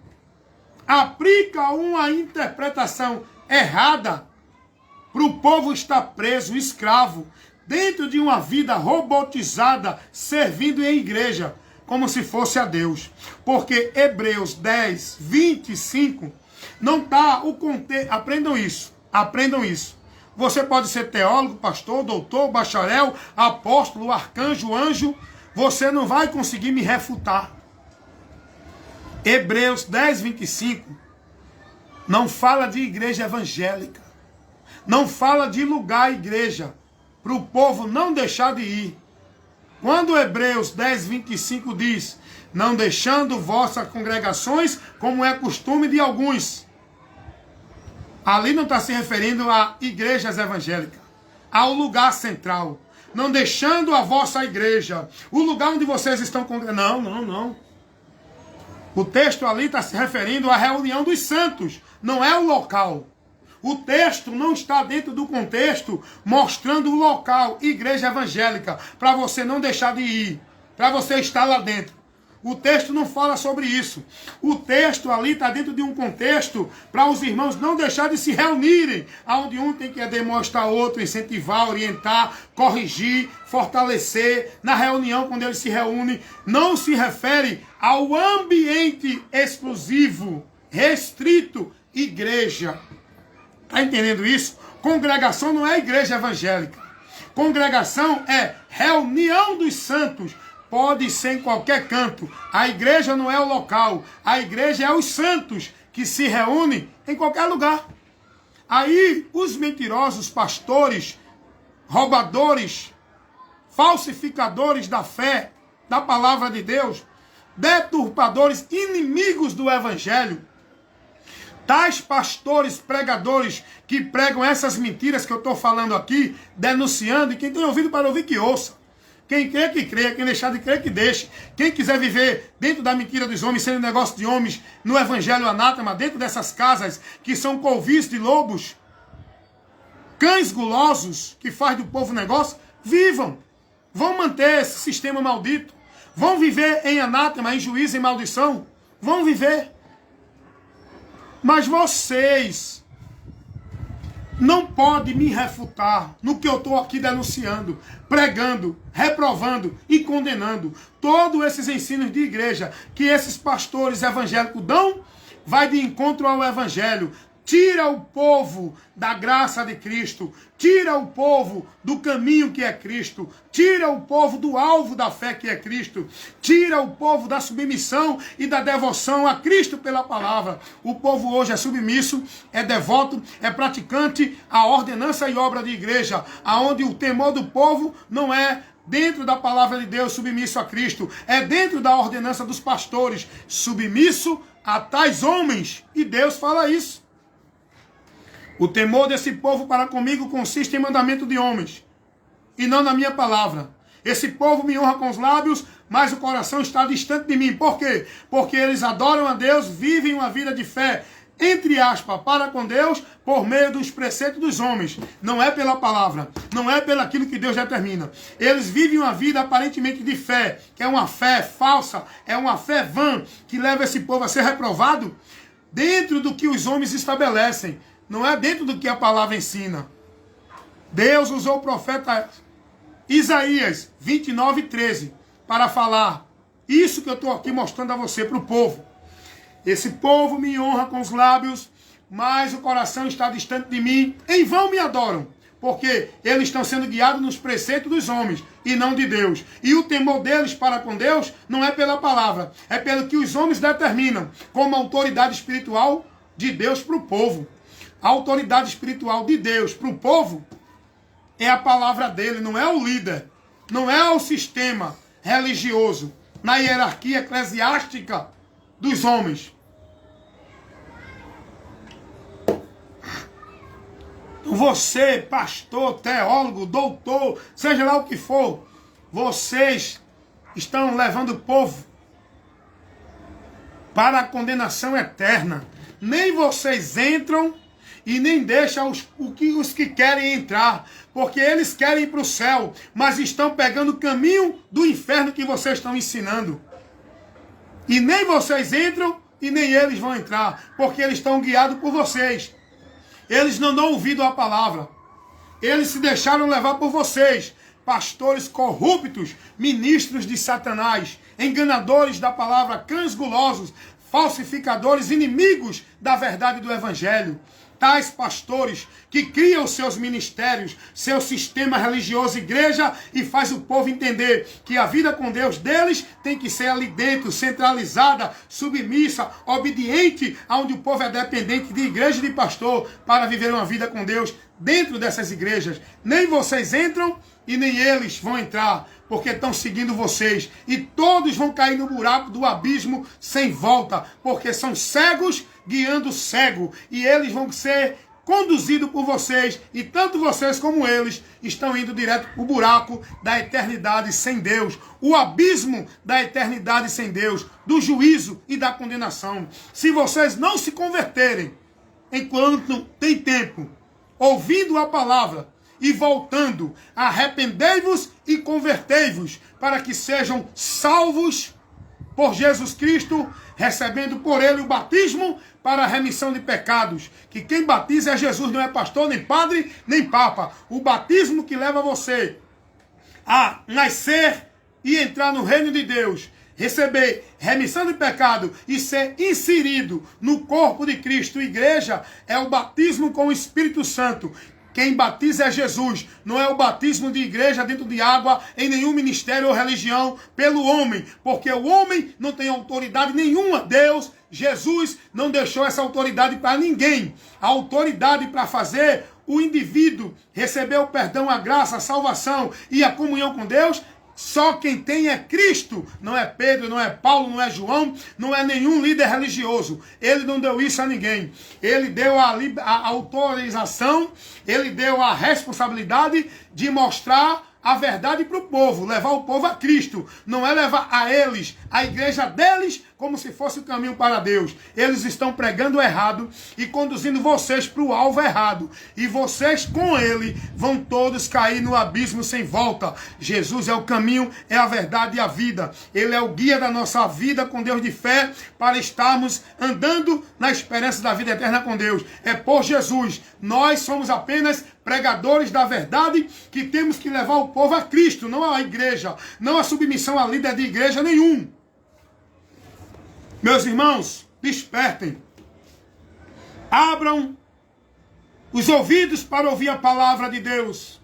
aplica uma interpretação errada para o povo estar preso, escravo, dentro de uma vida robotizada, servindo em igreja, como se fosse a Deus. Porque Hebreus 10, 25, não está o contexto. Aprendam isso, aprendam isso. Você pode ser teólogo, pastor, doutor, bacharel, apóstolo, arcanjo, anjo, você não vai conseguir me refutar. Hebreus 10, 25, não fala de igreja evangélica, não fala de lugar igreja, para o povo não deixar de ir. Quando Hebreus 10, 25 diz, não deixando vossas congregações, como é costume de alguns, ali não está se referindo a igrejas evangélicas, ao lugar central. Não deixando a vossa igreja, o lugar onde vocês estão congregando. Não. O texto ali está se referindo à reunião dos santos, não é o local. O texto não está dentro do contexto mostrando o local, igreja evangélica, para você não deixar de ir, para você estar lá dentro. O texto não fala sobre isso. O texto ali está dentro de um contexto para os irmãos não deixarem de se reunirem, onde um tem que demonstrar outro, incentivar, orientar, corrigir, fortalecer. Na reunião, quando eles se reúnem, não se refere ao ambiente exclusivo, restrito, igreja. Está entendendo isso? Congregação não é igreja evangélica. Congregação é reunião dos santos. Pode ser em qualquer canto. A igreja não é o local. A igreja é os santos que se reúnem em qualquer lugar. Aí os mentirosos, pastores, roubadores, falsificadores da fé, da palavra de Deus, deturpadores, inimigos do evangelho, tais pastores, pregadores que pregam essas mentiras que eu estou falando aqui, denunciando, e quem tem ouvido para ouvir que ouça. Quem crê que crê, quem deixar de crer que deixe. Quem quiser viver dentro da mentira dos homens, sendo negócio de homens, no evangelho anátema, dentro dessas casas que são covis de lobos, cães gulosos, que faz do povo negócio, vivam. Vão manter esse sistema maldito. Vão viver em anátema, em juízo, em maldição. Vão viver. Mas vocês não podem me refutar no que eu estou aqui denunciando, pregando, reprovando e condenando. Todos esses ensinos de igreja que esses pastores evangélicos dão, vai de encontro ao evangelho. Tira o povo da graça de Cristo, tira o povo do caminho que é Cristo, tira o povo do alvo da fé que é Cristo, tira o povo da submissão e da devoção a Cristo pela palavra. O povo hoje é submisso, é devoto, é praticante a ordenança e obra de igreja, aonde o temor do povo não é dentro da palavra de Deus, submisso a Cristo, é dentro da ordenança dos pastores, submisso a tais homens, e Deus fala isso. O temor desse povo para comigo consiste em mandamento de homens, e não na minha palavra. Esse povo me honra com os lábios, mas o coração está distante de mim. Por quê? Porque eles adoram a Deus, vivem uma vida de fé, entre aspas, para com Deus, por meio dos preceitos dos homens. Não é pela palavra, não é pelo aquilo que Deus determina. Eles vivem uma vida aparentemente de fé, que é uma fé falsa, é uma fé vã, que leva esse povo a ser reprovado dentro do que os homens estabelecem. Não é dentro do que a palavra ensina. Deus usou o profeta Isaías 29:13 para falar isso que eu estou aqui mostrando a você, para o povo. Esse povo me honra com os lábios, mas o coração está distante de mim. Em vão me adoram, porque eles estão sendo guiados nos preceitos dos homens e não de Deus. E o temor deles para com Deus não é pela palavra, é pelo que os homens determinam como autoridade espiritual de Deus para o povo. A autoridade espiritual de Deus para o povo é a palavra dele, não é o líder, não é o sistema religioso, na hierarquia eclesiástica dos homens. Então você, pastor, teólogo, doutor, seja lá o que for, vocês estão levando o povo para a condenação eterna. Nem vocês entram e nem deixam os que querem entrar, porque eles querem ir para o céu, mas estão pegando o caminho do inferno que vocês estão ensinando. E nem vocês entram, e nem eles vão entrar, porque eles estão guiados por vocês. Eles não dão ouvido à palavra. Eles se deixaram levar por vocês, pastores corruptos, ministros de Satanás, enganadores da palavra, cães gulosos, falsificadores, inimigos da verdade do evangelho. Tais pastores que criam seus ministérios, seu sistema religioso, igreja, e faz o povo entender que a vida com Deus deles tem que ser ali dentro, centralizada, submissa, obediente, onde o povo é dependente de igreja e de pastor para viver uma vida com Deus dentro dessas igrejas. Nem vocês entram e nem eles vão entrar, porque estão seguindo vocês. E todos vão cair no buraco do abismo sem volta, porque são cegos guiando cego. E eles vão ser conduzidos por vocês. E tanto vocês como eles estão indo direto para o buraco da eternidade sem Deus. O abismo da eternidade sem Deus, do juízo e da condenação. Se vocês não se converterem, enquanto tem tempo, ouvindo a palavra e voltando, arrependei-vos e convertei-vos, para que sejam salvos por Jesus Cristo, recebendo por ele o batismo para a remissão de pecados. Que quem batiza é Jesus, não é pastor, nem padre, nem papa. O batismo que leva você a nascer e entrar no reino de Deus, receber remissão de pecado e ser inserido no corpo de Cristo, igreja, é o batismo com o Espírito Santo. Quem batiza é Jesus, não é o batismo de igreja dentro de água, em nenhum ministério ou religião, pelo homem, porque o homem não tem autoridade nenhuma. Deus, Jesus, não deixou essa autoridade para ninguém. A autoridade para fazer o indivíduo receber o perdão, a graça, a salvação e a comunhão com Deus, só quem tem é Cristo. Não é Pedro, não é Paulo, não é João, não é nenhum líder religioso. Ele não deu isso a ninguém. Ele deu a autorização, ele deu a responsabilidade de mostrar a verdade para o povo, levar o povo a Cristo. Não é levar a eles, a igreja deles, como se fosse o caminho para Deus. Eles estão pregando errado e conduzindo vocês para o alvo errado. E vocês com ele vão todos cair no abismo sem volta. Jesus é o caminho, é a verdade e a vida. Ele é o guia da nossa vida com Deus de fé, para estarmos andando na esperança da vida eterna com Deus. É por Jesus. Nós somos apenas pregadores da verdade, que temos que levar o povo a Cristo, não a igreja, não a submissão a líder de igreja nenhum. Meus irmãos, despertem. Abram os ouvidos para ouvir a palavra de Deus,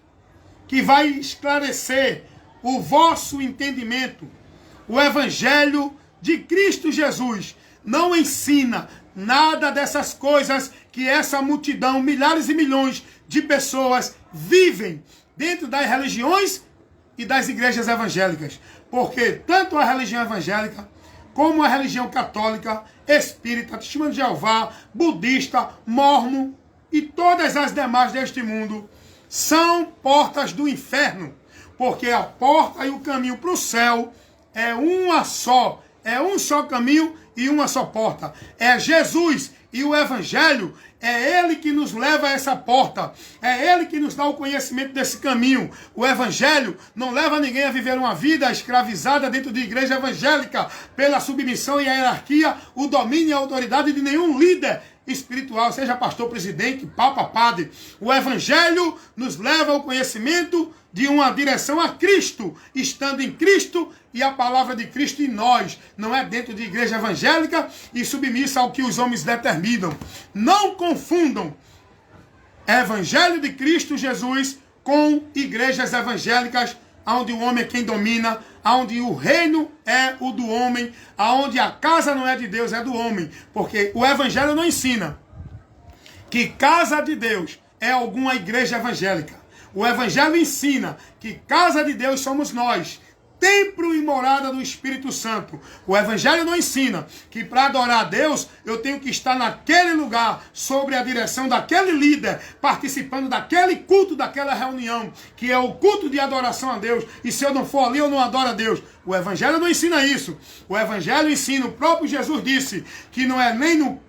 que vai esclarecer o vosso entendimento. O Evangelho de Cristo Jesus não ensina nada dessas coisas que essa multidão, milhares e milhões de pessoas vivem dentro das religiões e das igrejas evangélicas. Porque tanto a religião evangélica, como a religião católica, espírita, testemunho de Jeová, budista, mórmon e todas as demais deste mundo são portas do inferno. Porque a porta e o caminho para o céu é uma só. É um só caminho e uma só porta. É Jesus e o Evangelho. É Ele que nos leva a essa porta. É Ele que nos dá o conhecimento desse caminho. O Evangelho não leva ninguém a viver uma vida escravizada dentro de igreja evangélica, pela submissão e a hierarquia, o domínio e a autoridade de nenhum líder espiritual, seja pastor, presidente, papa, padre. O Evangelho nos leva ao conhecimento de uma direção a Cristo, estando em Cristo e a palavra de Cristo em nós. Não é dentro de igreja evangélica e submissa ao que os homens determinam. Não confundam Evangelho de Cristo Jesus com igrejas evangélicas, onde o homem é quem domina, onde o reino é o do homem, onde a casa não é de Deus, é do homem. Porque o Evangelho não ensina que casa de Deus é alguma igreja evangélica. O Evangelho ensina que casa de Deus somos nós, templo e morada do Espírito Santo. O Evangelho não ensina que para adorar a Deus eu tenho que estar naquele lugar, sobre a direção daquele líder, participando daquele culto, daquela reunião, que é o culto de adoração a Deus. E se eu não for ali, eu não adoro a Deus. O Evangelho não ensina isso. O Evangelho ensina, o próprio Jesus disse, que não é nem no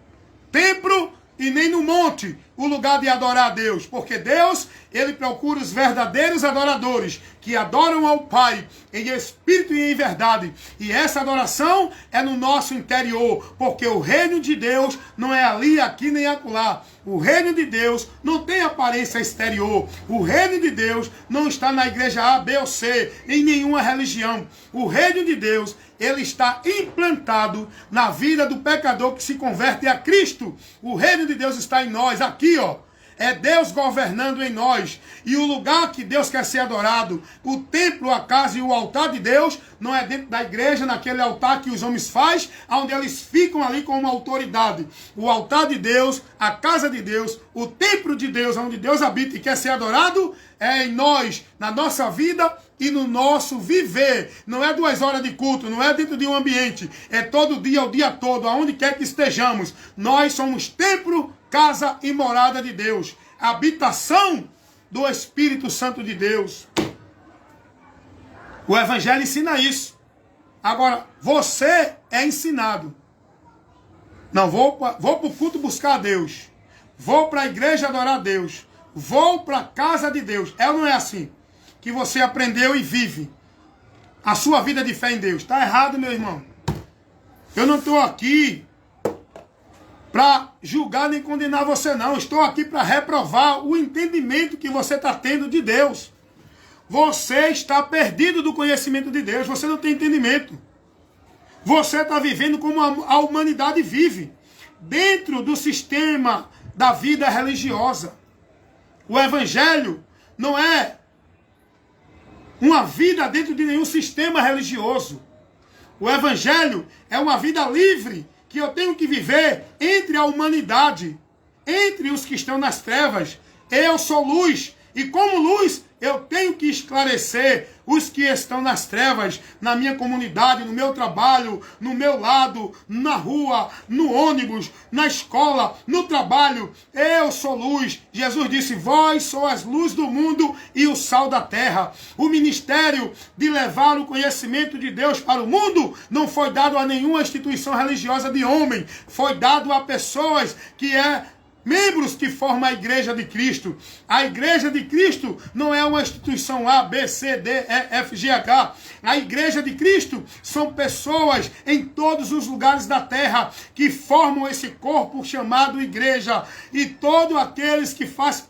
templo e nem no monte o lugar de adorar a Deus? Porque Deus, ele procura os verdadeiros adoradores, que adoram ao Pai em espírito e em verdade. E essa adoração é no nosso interior, porque o reino de Deus não é ali, aqui, nem acolá. O reino de Deus não tem aparência exterior. O reino de Deus não está na igreja A, B ou C, em nenhuma religião. O reino de Deus, ele está implantado na vida do pecador que se converte a Cristo. O reino de Deus está em nós, aqui, ó. É Deus governando em nós. E o lugar que Deus quer ser adorado, o templo, a casa e o altar de Deus, não é dentro da igreja, naquele altar que os homens fazem, onde eles ficam ali com uma autoridade. O altar de Deus, a casa de Deus, o templo de Deus, onde Deus habita e quer ser adorado, é em nós, na nossa vida e no nosso viver. Não é 2 horas de culto, não é dentro de um ambiente. É todo dia, o dia todo, aonde quer que estejamos. Nós somos templo, casa e morada de Deus. Habitação do Espírito Santo de Deus. O Evangelho ensina isso. Agora, você é ensinado. Não, vou para o culto buscar a Deus. Vou para a igreja adorar a Deus. Vou para a casa de Deus. É ou não é assim? Que você aprendeu e vive a sua vida de fé em Deus. Está errado, meu irmão. Eu não estou aqui para julgar nem condenar você, não. Estou aqui para reprovar o entendimento que você está tendo de Deus. Você está perdido do conhecimento de Deus. Você não tem entendimento. Você está vivendo como a humanidade vive, dentro do sistema da vida religiosa. O Evangelho não é uma vida dentro de nenhum sistema religioso. O Evangelho é uma vida livre, que eu tenho que viver entre a humanidade, entre os que estão nas trevas. Eu sou luz, e como luz, eu tenho que esclarecer os que estão nas trevas, na minha comunidade, no meu trabalho, no meu lado, na rua, no ônibus, na escola, no trabalho. Eu sou luz. Jesus disse, vós sois a luz do mundo e o sal da terra. O ministério de levar o conhecimento de Deus para o mundo não foi dado a nenhuma instituição religiosa de homem. Foi dado a pessoas que membros que formam a Igreja de Cristo. A Igreja de Cristo não é uma instituição A, B, C, D, E, F, G, H. A Igreja de Cristo são pessoas em todos os lugares da terra que formam esse corpo chamado Igreja. E todos aqueles que fazem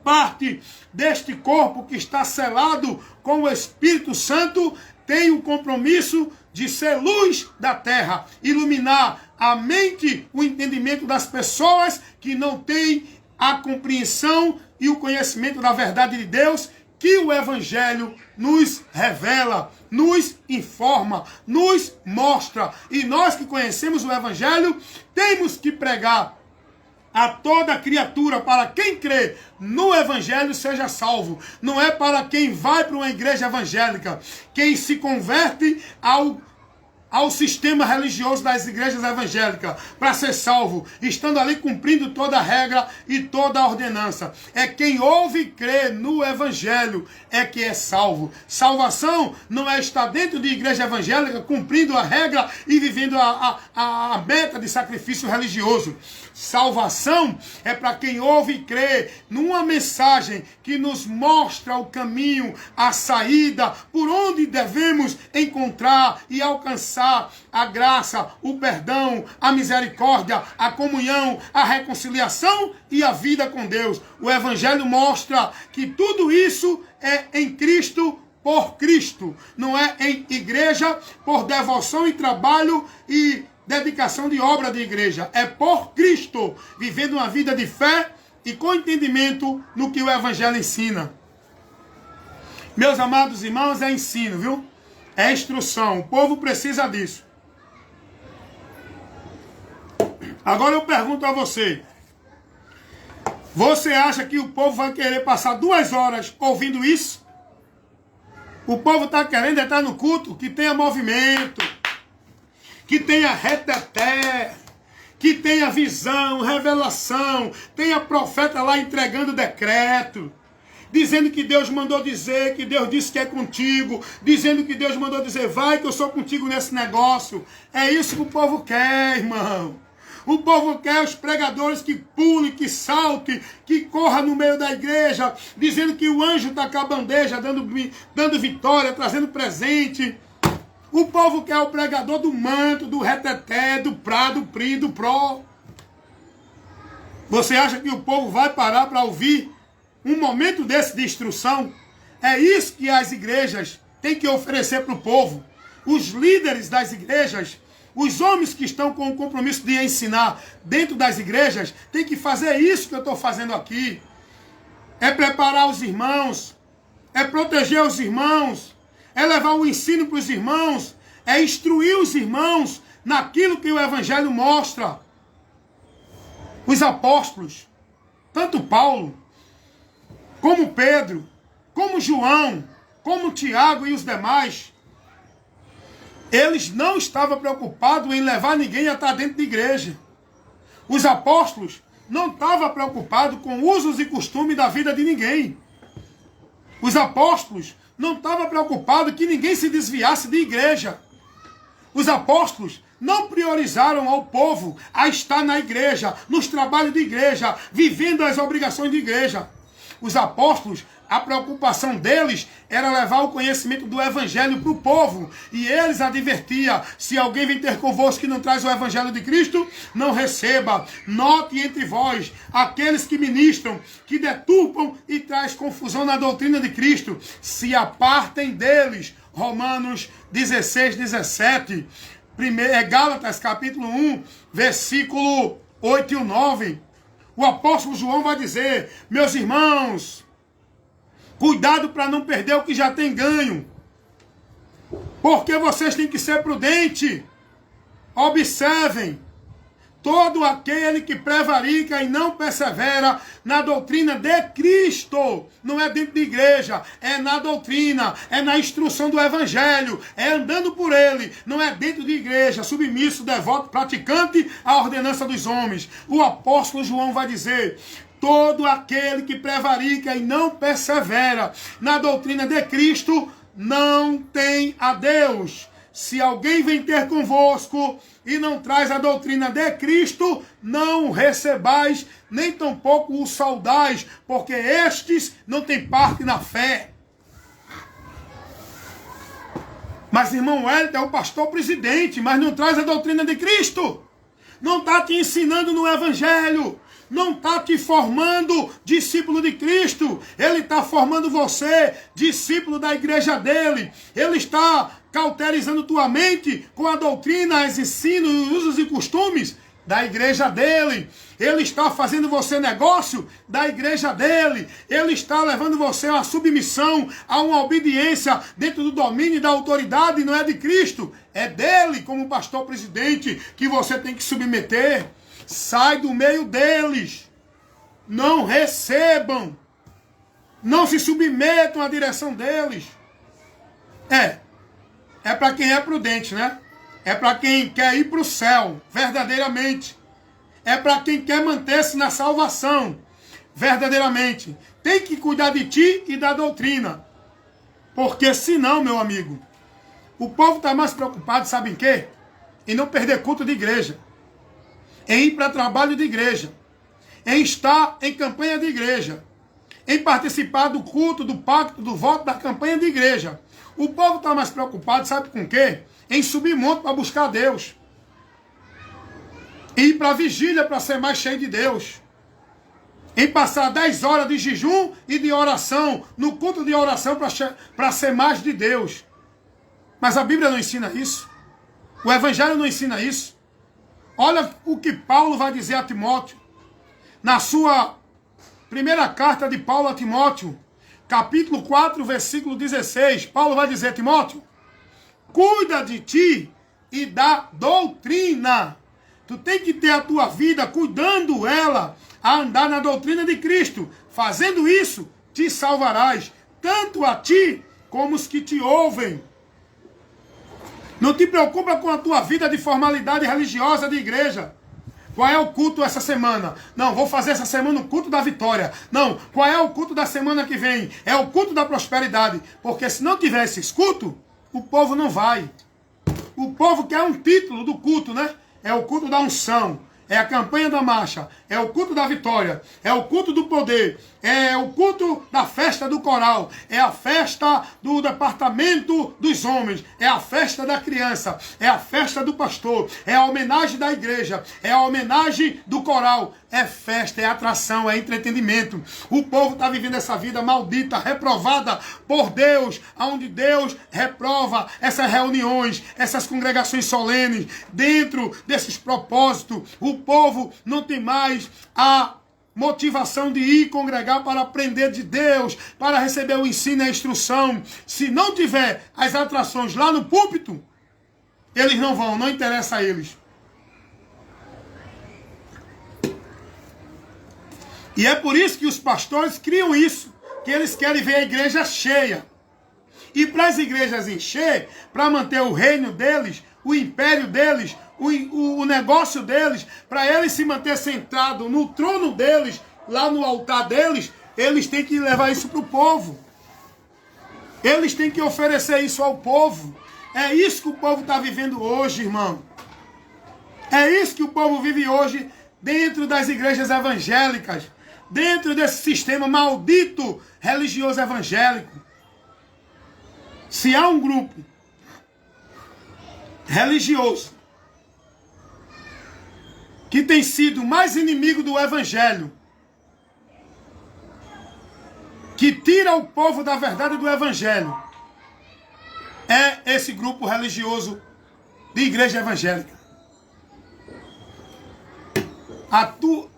parte deste corpo que está selado com o Espírito Santo tem o compromisso de ser luz da terra, iluminar a mente, o entendimento das pessoas que não têm a compreensão e o conhecimento da verdade de Deus, que o Evangelho nos revela, nos informa, nos mostra. E nós que conhecemos o Evangelho, temos que pregar a toda criatura, para quem crê no Evangelho seja salvo. Não é para quem vai para uma igreja evangélica, quem se converte ao sistema religioso das igrejas evangélicas, para ser salvo, estando ali cumprindo toda a regra e toda a ordenança. É quem ouve e crê no Evangelho é que é salvo. Salvação não é estar dentro de igreja evangélica, cumprindo a regra e vivendo a meta de sacrifício religioso. Salvação é para quem ouve e crê numa mensagem que nos mostra o caminho, a saída, por onde devemos encontrar e alcançar a graça, o perdão, a misericórdia, a comunhão, a reconciliação e a vida com Deus. O Evangelho mostra que tudo isso é em Cristo, por Cristo. Não é em igreja, por devoção e trabalho e dedicação de obra de igreja. É por Cristo, vivendo uma vida de fé e com entendimento no que o Evangelho ensina. Meus amados irmãos, é ensino, viu? É instrução. O povo precisa disso. Agora eu pergunto a você. Você acha que o povo vai querer passar 2 horas ouvindo isso? O povo está querendo estar no culto que tenha movimento, que tenha reteté, que tenha visão, revelação, tenha profeta lá entregando decreto, dizendo que Deus mandou dizer, que Deus disse que é contigo, dizendo que Deus mandou dizer, vai que eu sou contigo nesse negócio. É isso que o povo quer, irmão. O povo quer os pregadores que pulem, que saltem, que corram no meio da igreja, dizendo que o anjo está com a bandeja, dando vitória, trazendo presente. O povo quer o pregador do manto, do reteté, do prá, do pri, do pró. Você acha que o povo vai parar para ouvir um momento desse de instrução? É isso que as igrejas têm que oferecer para o povo. Os líderes das igrejas, os homens que estão com o compromisso de ensinar dentro das igrejas, têm que fazer isso que eu estou fazendo aqui. É preparar os irmãos, é proteger os irmãos, é levar o ensino para os irmãos, é instruir os irmãos naquilo que o Evangelho mostra. Os apóstolos, tanto Paulo, como Pedro, como João, como Tiago e os demais, eles não estavam preocupados em levar ninguém a estar dentro da igreja. Os apóstolos não estavam preocupados com usos e costumes da vida de ninguém. Os apóstolos não estavam preocupados que ninguém se desviasse de igreja. Os apóstolos não priorizaram ao povo a estar na igreja, nos trabalhos de igreja, vivendo as obrigações de igreja. Os apóstolos, a preocupação deles era levar o conhecimento do evangelho para o povo. E eles advertiam: se alguém vem ter convosco que não traz o evangelho de Cristo, não receba. Note entre vós aqueles que ministram, que deturpam e traz confusão na doutrina de Cristo. Se apartem deles. Romanos 16, 17. Gálatas capítulo 1, versículo 8 e 9. O apóstolo João vai dizer: meus irmãos, cuidado para não perder o que já tem ganho. Porque vocês têm que ser prudentes. Observem. Todo aquele que prevarica e não persevera na doutrina de Cristo. Não é dentro de igreja, é na doutrina, é na instrução do evangelho, é andando por ele. Não é dentro de igreja, submisso, devoto, praticante à ordenança dos homens. O apóstolo João vai dizer: todo aquele que prevarica e não persevera na doutrina de Cristo não tem a Deus. Se alguém vem ter convosco e não traz a doutrina de Cristo, não o recebais, nem tampouco o saudais, porque estes não têm parte na fé. Mas irmão Wellington é o pastor presidente, mas não traz a doutrina de Cristo. Não está te ensinando no evangelho. Não está te formando discípulo de Cristo. Ele está formando você discípulo da igreja dele. Ele está cauterizando tua mente com a doutrina, os ensinos, usos e costumes da igreja dele. Ele está fazendo você negócio da igreja dele. Ele está levando você a uma submissão, a uma obediência dentro do domínio e da autoridade. Não é de Cristo, é dele como pastor presidente que você tem que submeter. Sai do meio deles. Não recebam. Não se submetam à direção deles. É para quem é prudente, né? É para quem quer ir para o céu, verdadeiramente. É para quem quer manter-se na salvação, verdadeiramente. Tem que cuidar de ti e da doutrina. Porque senão, meu amigo, o povo está mais preocupado, sabe em quê? Em não perder culto de igreja. Em ir para trabalho de igreja. Em estar em campanha de igreja. Em participar do culto, do pacto, do voto, da campanha de igreja. O povo está mais preocupado, sabe com o quê? Em subir monte para buscar Deus. Em ir para a vigília para ser mais cheio de Deus. Em passar 10 horas de jejum e de oração, no culto de oração para ser mais de Deus. Mas a Bíblia não ensina isso. O Evangelho não ensina isso. Olha o que Paulo vai dizer a Timóteo. Na sua primeira carta de Paulo a Timóteo, capítulo 4, versículo 16, Paulo vai dizer: Timóteo, cuida de ti e da doutrina. Tu tem que ter a tua vida cuidando ela, a andar na doutrina de Cristo. Fazendo isso, te salvarás, tanto a ti como os que te ouvem. Não te preocupa com a tua vida de formalidade religiosa de igreja. Qual é o culto essa semana? Não, vou fazer essa semana o culto da vitória. Não, qual é o culto da semana que vem? É o culto da prosperidade. Porque se não tiver esses cultos, o povo não vai. O povo quer um título do culto, né? É o culto da unção. é a campanha da marcha, é o culto da vitória, é o culto do poder, é o culto da festa do coral, é a festa do departamento dos homens, é a festa da criança, é a festa do pastor, é a homenagem da igreja, é a homenagem do coral, é festa, é atração, é entretenimento. O povo está vivendo essa vida maldita, reprovada por Deus, onde Deus reprova essas reuniões, essas congregações solenes. Dentro desses propósitos, o povo não tem mais a motivação de ir congregar para aprender de Deus, para receber o ensino e a instrução. Se não tiver as atrações lá no púlpito, eles não vão, não interessa a eles. E é por isso que os pastores criam isso, que eles querem ver a igreja cheia. E para as igrejas encher, para manter o reino deles, o império deles, o negócio deles, para eles se manter centrado no trono deles, lá no altar deles, eles têm que levar isso para o povo. Eles têm que oferecer isso ao povo. É isso que o povo está vivendo hoje, irmão. É isso que o povo vive hoje dentro das igrejas evangélicas, dentro desse sistema maldito religioso evangélico. Se há um grupo religioso que tem sido mais inimigo do evangelho, que tira o povo da verdade do evangelho, é esse grupo religioso de igreja evangélica.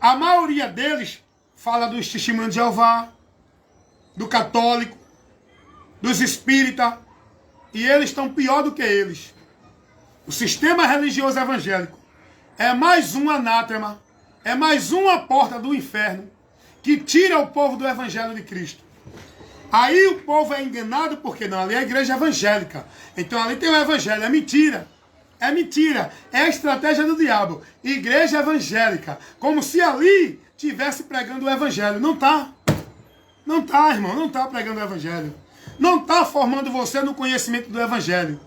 A maioria deles fala dos testemunhos de Jeová, do católico, dos espíritas, e eles estão pior do que eles. O sistema religioso evangélico é mais um anátema, é mais uma porta do inferno que tira o povo do evangelho de Cristo. Aí o povo é enganado porque não, ali é a igreja evangélica. Então ali tem o evangelho, é mentira. É mentira, é a estratégia do diabo. Igreja evangélica, como se ali estivesse pregando o evangelho. Não está. Não está, irmão, não está pregando o evangelho. Não está formando você no conhecimento do evangelho.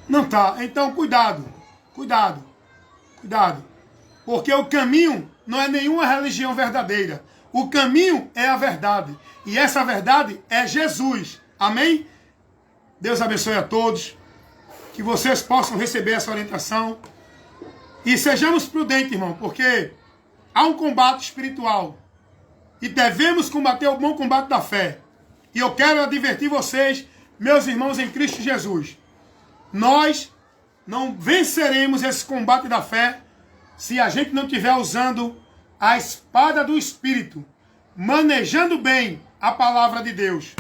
Não está. Então, cuidado, cuidado, cuidado. Porque o caminho não é nenhuma religião verdadeira. O caminho é a verdade. E essa verdade é Jesus. Amém? Deus abençoe a todos. Que vocês possam receber essa orientação. E sejamos prudentes, irmão, porque há um combate espiritual. E devemos combater o bom combate da fé. E eu quero advertir vocês, meus irmãos em Cristo Jesus. Nós não venceremos esse combate da fé se a gente não estiver usando a espada do Espírito, manejando bem a palavra de Deus,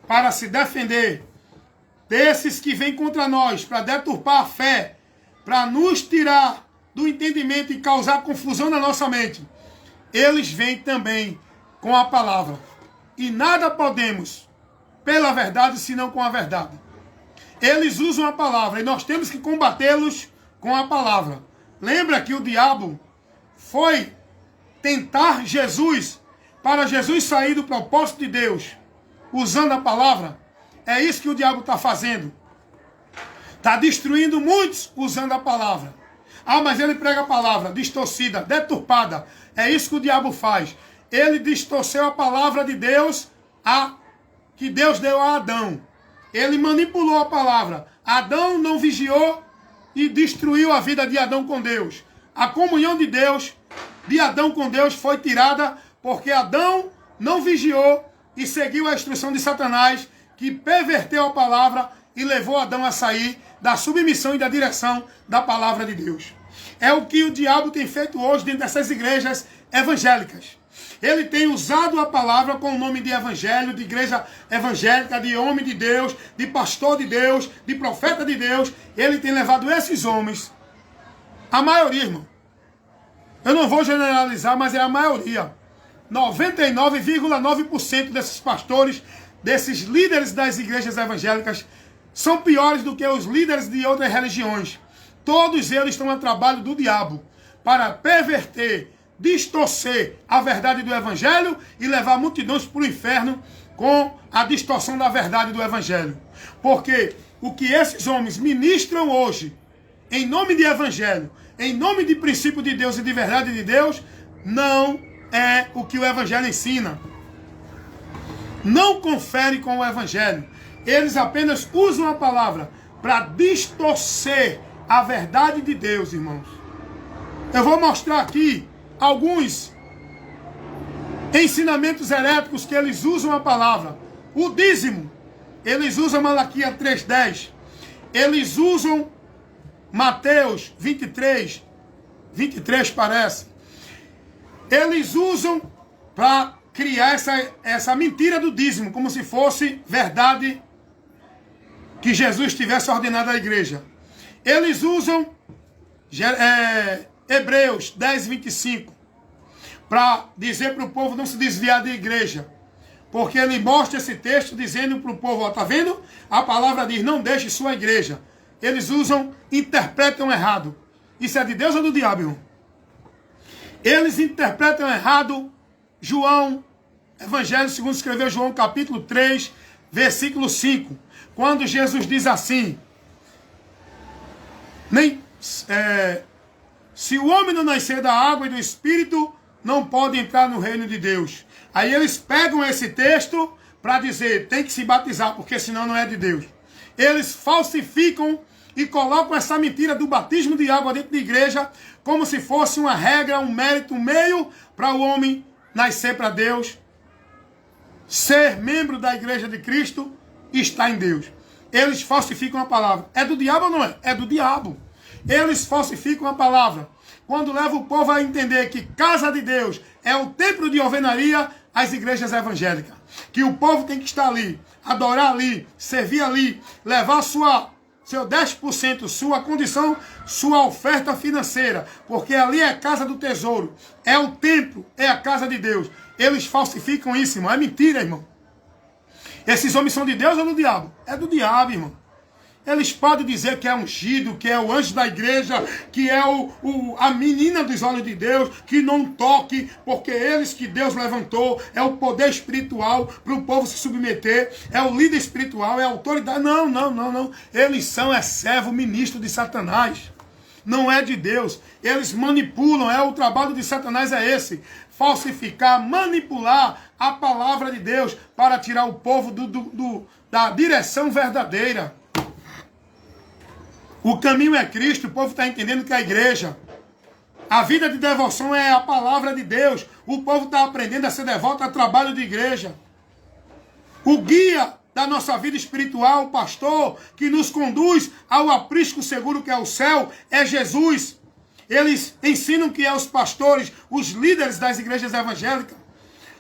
para se defender desses que vêm contra nós, para deturpar a fé, para nos tirar do entendimento e causar confusão na nossa mente. Eles vêm também com a palavra. E nada podemos pela verdade, senão com a verdade. Eles usam a palavra e nós temos que combatê-los com a palavra. Lembra que o diabo foi tentar Jesus, para Jesus sair do propósito de Deus, usando a palavra? É isso que o diabo está fazendo. Está destruindo muitos usando a palavra. Ah, mas ele prega a palavra distorcida, deturpada. É isso que o diabo faz. Ele distorceu a palavra de Deus, que Deus deu a Adão. Ele manipulou a palavra. Adão não vigiou e destruiu a vida de Adão com Deus. A comunhão de Deus, de Adão com Deus, foi tirada porque Adão não vigiou e seguiu a instrução de Satanás, que perverteu a palavra e levou Adão a sair da submissão e da direção da palavra de Deus. É o que o diabo tem feito hoje dentro dessas igrejas evangélicas. Ele tem usado a palavra com o nome de evangelho, de igreja evangélica, de homem de Deus, de pastor de Deus, de profeta de Deus. Ele tem levado esses homens, a maioria, irmão. Eu não vou generalizar, mas é a maioria. 99,9% desses pastores, desses líderes das igrejas evangélicas, são piores do que os líderes de outras religiões. Todos eles estão a trabalho do diabo para perverter, distorcer a verdade do evangelho e levar multidões para o inferno com a distorção da verdade do evangelho. Porque o que esses homens ministram hoje, em nome de evangelho, em nome de princípio de Deus e de verdade de Deus, não é o que o Evangelho ensina. Não confere com o Evangelho. Eles apenas usam a palavra para distorcer a verdade de Deus, irmãos. Eu vou mostrar aqui alguns ensinamentos heréticos que eles usam a palavra. O dízimo, eles usam Malaquias 3:10. Eles usam Mateus 23 parece. Eles usam para criar essa mentira do dízimo, como se fosse verdade que Jesus tivesse ordenado à igreja. Eles usam Hebreus 10:25 para dizer para o povo não se desviar da igreja. Porque ele mostra esse texto dizendo para o povo, ó, tá vendo? A palavra diz, não deixe sua igreja. Eles interpretam errado. Isso é de Deus ou do diabo, irmão? Eles interpretam errado João, Evangelho segundo escreveu João, capítulo 3, versículo 5. Quando Jesus diz assim, se o homem não nascer da água e do Espírito, não pode entrar no reino de Deus. Aí eles pegam esse texto para dizer, tem que se batizar, porque senão não é de Deus. Eles falsificam e colocam essa mentira do batismo de água dentro da igreja, como se fosse uma regra, um mérito, um meio para o homem nascer para Deus, ser membro da igreja de Cristo e estar em Deus. Eles falsificam a palavra. É do diabo ou não é? É do diabo. Eles falsificam a palavra. Quando leva o povo a entender que casa de Deus é o templo de alvenaria, as igrejas evangélicas. Que o povo tem que estar ali, adorar ali, servir ali, levar seu 10%, sua condição, sua oferta financeira. Porque ali é a casa do tesouro, é o templo, é a casa de Deus. Eles falsificam isso, irmão. É mentira, irmão. Esses homens são de Deus ou do diabo? É do diabo, irmão. Eles podem dizer que é ungido, que é o anjo da igreja, que é a menina dos olhos de Deus, que não toque, porque eles que Deus levantou, é o poder espiritual para o povo se submeter, é o líder espiritual, é a autoridade. Não. Eles são servo, ministro de Satanás. Não é de Deus. Eles manipulam, o trabalho de Satanás é esse. Falsificar, manipular a palavra de Deus para tirar o povo da direção verdadeira. O caminho é Cristo, o povo está entendendo que é a igreja. A vida de devoção é a palavra de Deus. O povo está aprendendo a ser devoto ao trabalho de igreja. O guia da nossa vida espiritual, o pastor, que nos conduz ao aprisco seguro que é o céu, é Jesus. Eles ensinam que é os pastores, os líderes das igrejas evangélicas,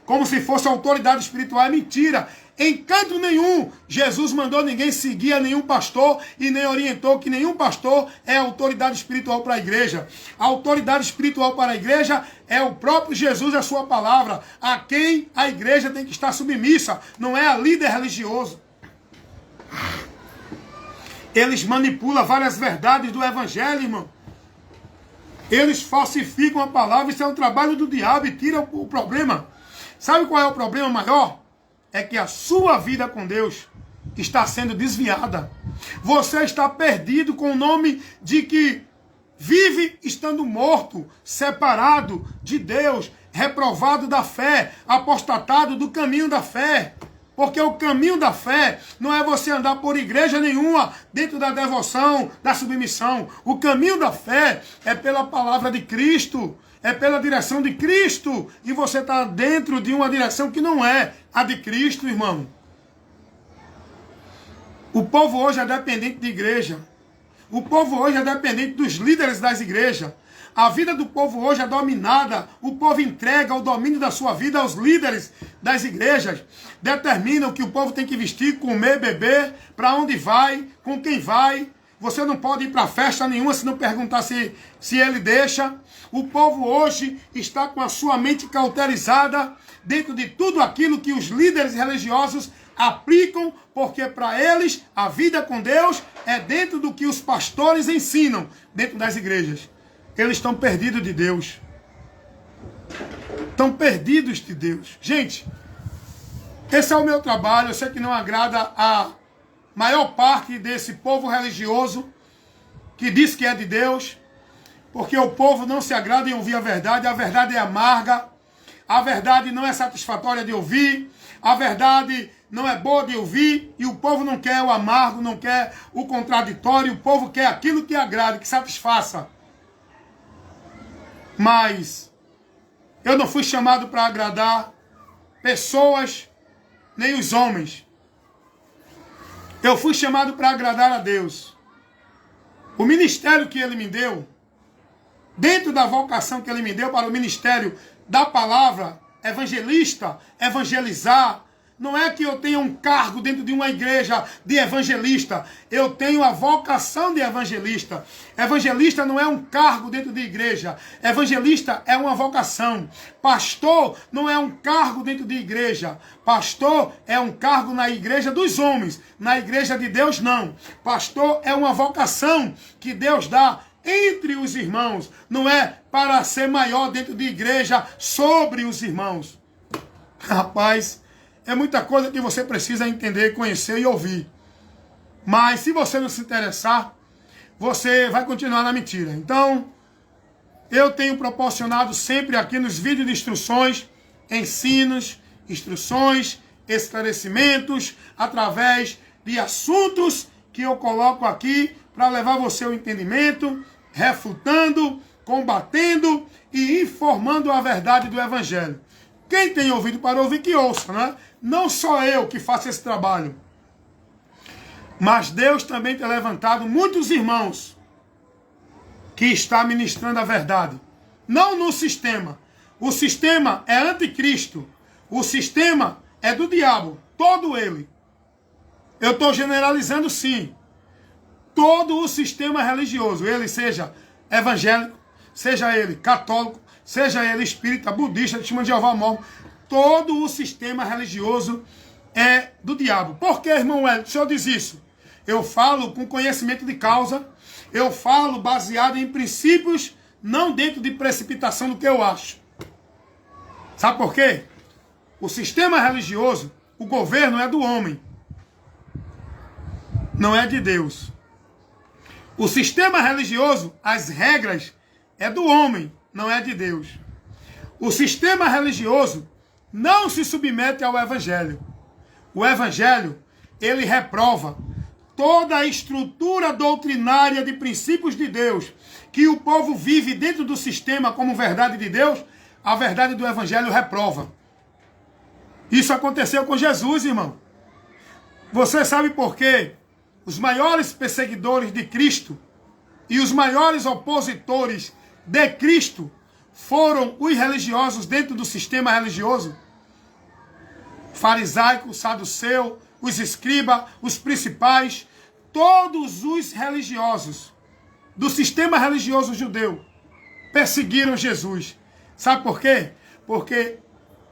como se fosse autoridade espiritual. É mentira. Em canto nenhum, Jesus mandou ninguém seguir a nenhum pastor e nem orientou que nenhum pastor é autoridade espiritual para a igreja. A autoridade espiritual para a igreja é o próprio Jesus, a sua palavra, a quem a igreja tem que estar submissa, não é a líder religioso. Eles manipulam várias verdades do evangelho, irmão. Eles falsificam a palavra, isso é um trabalho do diabo e tira o problema. Sabe qual é o problema maior? É que a sua vida com Deus está sendo desviada. Você está perdido com o nome de que vive estando morto, separado de Deus, reprovado da fé, apostatado do caminho da fé. Porque o caminho da fé não é você andar por igreja nenhuma dentro da devoção, da submissão. O caminho da fé é pela palavra de Cristo. É pela direção de Cristo. E você está dentro de uma direção que não é a de Cristo, irmão. O povo hoje é dependente de igreja. O povo hoje é dependente dos líderes das igrejas. A vida do povo hoje é dominada. O povo entrega o domínio da sua vida aos líderes das igrejas. Determinam que o povo tem que vestir, comer, beber, para onde vai, com quem vai. Você não pode ir para festa nenhuma se não perguntar se ele deixa. O povo hoje está com a sua mente cauterizada dentro de tudo aquilo que os líderes religiosos aplicam, porque para eles a vida com Deus é dentro do que os pastores ensinam dentro das igrejas. Eles estão perdidos de Deus. Estão perdidos de Deus. Gente, esse é o meu trabalho. Eu sei que não agrada a maior parte desse povo religioso que diz que é de Deus. porque o povo não se agrada em ouvir a verdade é amarga, a verdade não é satisfatória de ouvir, a verdade não é boa de ouvir, e o povo não quer o amargo, não quer o contraditório, o povo quer aquilo que agrade, que satisfaça. Mas eu não fui chamado para agradar pessoas, nem os homens. Eu fui chamado para agradar a Deus. O ministério que Ele me deu, dentro da vocação que Ele me deu para o ministério da palavra, evangelista, evangelizar, não é que eu tenha um cargo dentro de uma igreja de evangelista. Eu tenho a vocação de evangelista. Evangelista não é um cargo dentro de igreja. Evangelista é uma vocação. Pastor não é um cargo dentro de igreja. Pastor é um cargo na igreja dos homens. Na igreja de Deus, não. Pastor é uma vocação que Deus dá entre os irmãos. Não é para ser maior dentro de igreja sobre os irmãos. Rapaz, é muita coisa que você precisa entender, conhecer e ouvir. Mas se você não se interessar, você vai continuar na mentira. Então, eu tenho proporcionado sempre aqui nos vídeos de instruções, ensinos, instruções, esclarecimentos, através de assuntos que eu coloco aqui para levar você ao entendimento, refutando, combatendo e informando a verdade do Evangelho. Quem tem ouvido para ouvir, que ouça, né? Não só eu que faço esse trabalho, mas Deus também tem levantado muitos irmãos que estão ministrando a verdade. Não no sistema. O sistema é anticristo. O sistema é do diabo. Todo ele. Eu estou generalizando, sim. Todo o sistema religioso, ele seja evangélico, seja ele católico, seja ele espírita, budista, testemunho de Jeová, mormon, todo o sistema religioso é do diabo. Por que, irmão Hélio, o senhor diz isso? Eu falo com conhecimento de causa, eu falo baseado em princípios, não dentro de precipitação do que eu acho. Sabe por quê? O sistema religioso, o governo é do homem, não é de Deus. O sistema religioso, as regras, é do homem, não é de Deus. O sistema religioso não se submete ao Evangelho. O Evangelho, ele reprova toda a estrutura doutrinária de princípios de Deus, que o povo vive dentro do sistema como verdade de Deus, a verdade do Evangelho reprova. Isso aconteceu com Jesus, irmão. Você sabe por quê? Os maiores perseguidores de Cristo e os maiores opositores de Cristo foram os religiosos dentro do sistema religioso. Farisaico, saduceu, os escribas, os principais, todos os religiosos do sistema religioso judeu perseguiram Jesus. Sabe por quê? Porque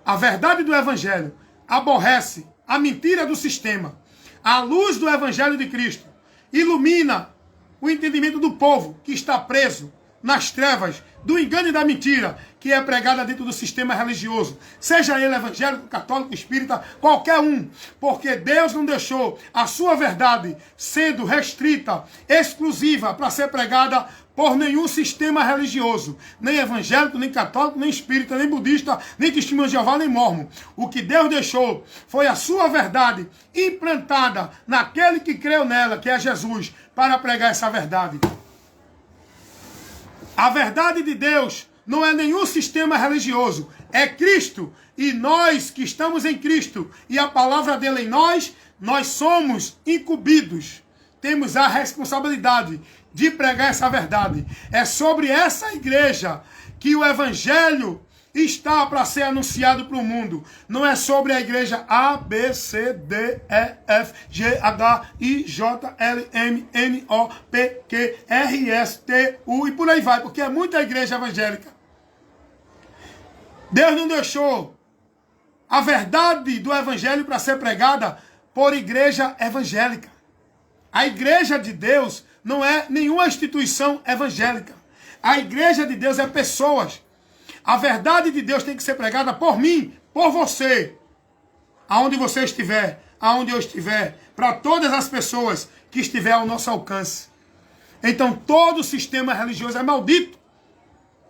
a verdade do Evangelho aborrece a mentira do sistema. A luz do Evangelho de Cristo ilumina o entendimento do povo que está preso nas trevas do engano e da mentira que é pregada dentro do sistema religioso, seja ele evangélico, católico, espírita, qualquer um, porque Deus não deixou a sua verdade sendo restrita, exclusiva para ser pregada por nenhum sistema religioso, nem evangélico, nem católico, nem espírita, nem budista, nem testemunho de Jeová, nem mormon. O que Deus deixou foi a sua verdade implantada naquele que creu nela, que é Jesus, para pregar essa verdade. A verdade de Deus não é nenhum sistema religioso, é Cristo. E nós que estamos em Cristo e a palavra dele em nós, nós somos incumbidos. Temos a responsabilidade de pregar essa verdade. É sobre essa igreja que o Evangelho está para ser anunciado para o mundo. Não é sobre a igreja A, B, C, D, E, F, G, H, I, J, L, M, N, O, P, Q, R, S, T, U e por aí vai, porque é muita igreja evangélica. Deus não deixou a verdade do Evangelho para ser pregada por igreja evangélica. A igreja de Deus não é nenhuma instituição evangélica. A igreja de Deus é pessoas. A verdade de Deus tem que ser pregada por mim, por você. Aonde você estiver, aonde eu estiver, para todas as pessoas que estiver ao nosso alcance. Então todo o sistema religioso é maldito.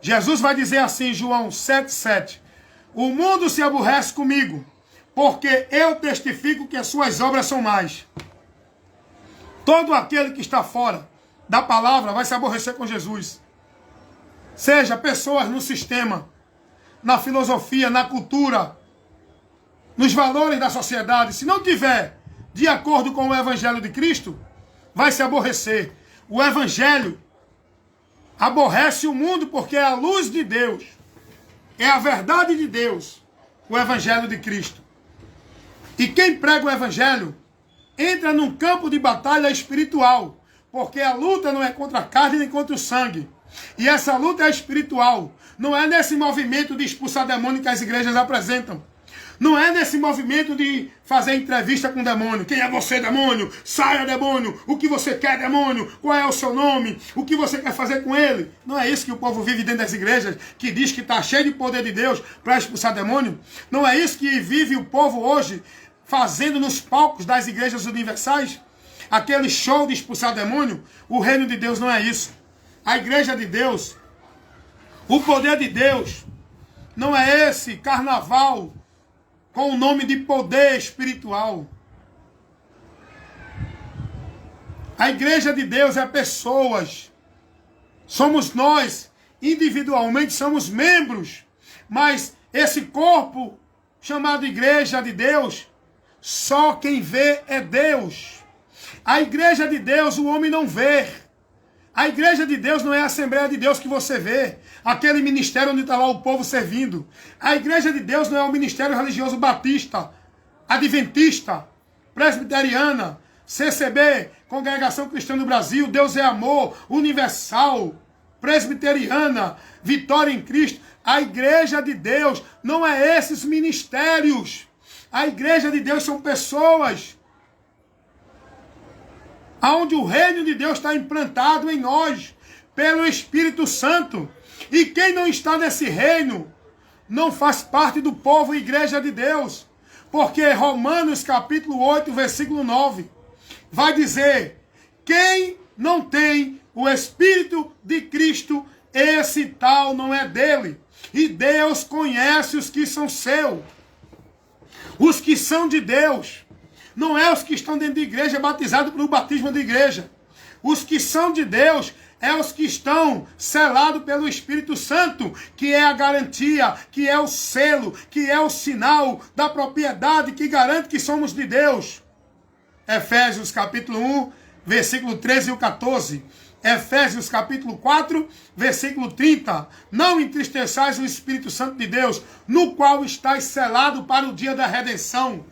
Jesus vai dizer assim em João 7,7. O mundo se aborrece comigo, porque eu testifico que as suas obras são más. Todo aquele que está fora da palavra vai se aborrecer com Jesus. Seja pessoas no sistema, na filosofia, na cultura, nos valores da sociedade. Se não tiver de acordo com o Evangelho de Cristo, vai se aborrecer. O Evangelho aborrece o mundo porque é a luz de Deus. É a verdade de Deus, o Evangelho de Cristo. E quem prega o Evangelho entra num campo de batalha espiritual, porque a luta não é contra a carne nem contra o sangue. E essa luta é espiritual. Não é nesse movimento de expulsar demônio que as igrejas apresentam. Não é nesse movimento de fazer entrevista com o demônio. Quem é você, demônio? Saia, demônio. O que você quer, demônio? Qual é o seu nome? O que você quer fazer com ele? Não é isso que o povo vive dentro das igrejas, que diz que está cheio de poder de Deus para expulsar demônio? Não é isso que vive o povo hoje fazendo nos palcos das igrejas universais? Aquele show de expulsar demônio? O reino de Deus não é isso. A igreja de Deus, o poder de Deus, não é esse carnaval com o nome de poder espiritual. A igreja de Deus é pessoas. Somos nós, individualmente, somos membros. Mas esse corpo chamado igreja de Deus, só quem vê é Deus. A igreja de Deus o homem não vê. A igreja de Deus não é a Assembleia de Deus que você vê. Aquele ministério onde está lá o povo servindo. A igreja de Deus não é o ministério religioso batista, adventista, presbiteriana, CCB, Congregação Cristã do Brasil, Deus é Amor, Universal, presbiteriana, Vitória em Cristo. A igreja de Deus não é esses ministérios. A igreja de Deus são pessoas onde o reino de Deus está implantado em nós, pelo Espírito Santo. E quem não está nesse reino, não faz parte do povo igreja de Deus. Porque Romanos capítulo 8, versículo 9, vai dizer, quem não tem o Espírito de Cristo, esse tal não é dele. E Deus conhece os que são seus. Os que são de Deus. Não é os que estão dentro de igreja batizados pelo batismo de igreja. Os que são de Deus é os que estão selados pelo Espírito Santo, que é a garantia, que é o selo, que é o sinal da propriedade que garante que somos de Deus. Efésios capítulo 1, versículo 13 e 14. Efésios capítulo 4, versículo 30. Não entristeçais o Espírito Santo de Deus, no qual estáis selado para o dia da redenção.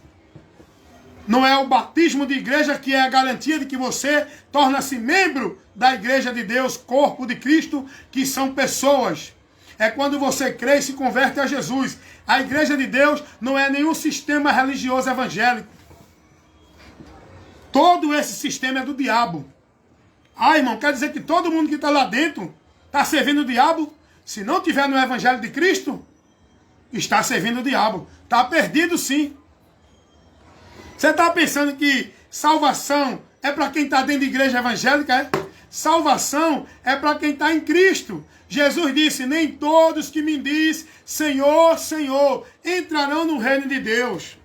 Não é o batismo de igreja que é a garantia de que você torna-se membro da igreja de Deus, corpo de Cristo, que são pessoas. É quando você crê e se converte a Jesus. A igreja de Deus não é nenhum sistema religioso evangélico. Todo esse sistema é do diabo. Ah, irmão, quer dizer que todo mundo que está lá dentro está servindo o diabo? Se não tiver no evangelho de Cristo, está servindo o diabo. Está perdido sim. Você está pensando que salvação é para quem está dentro de igreja evangélica? É? Salvação é para quem está em Cristo. Jesus disse, nem todos que me diz Senhor, Senhor, entrarão no reino de Deus.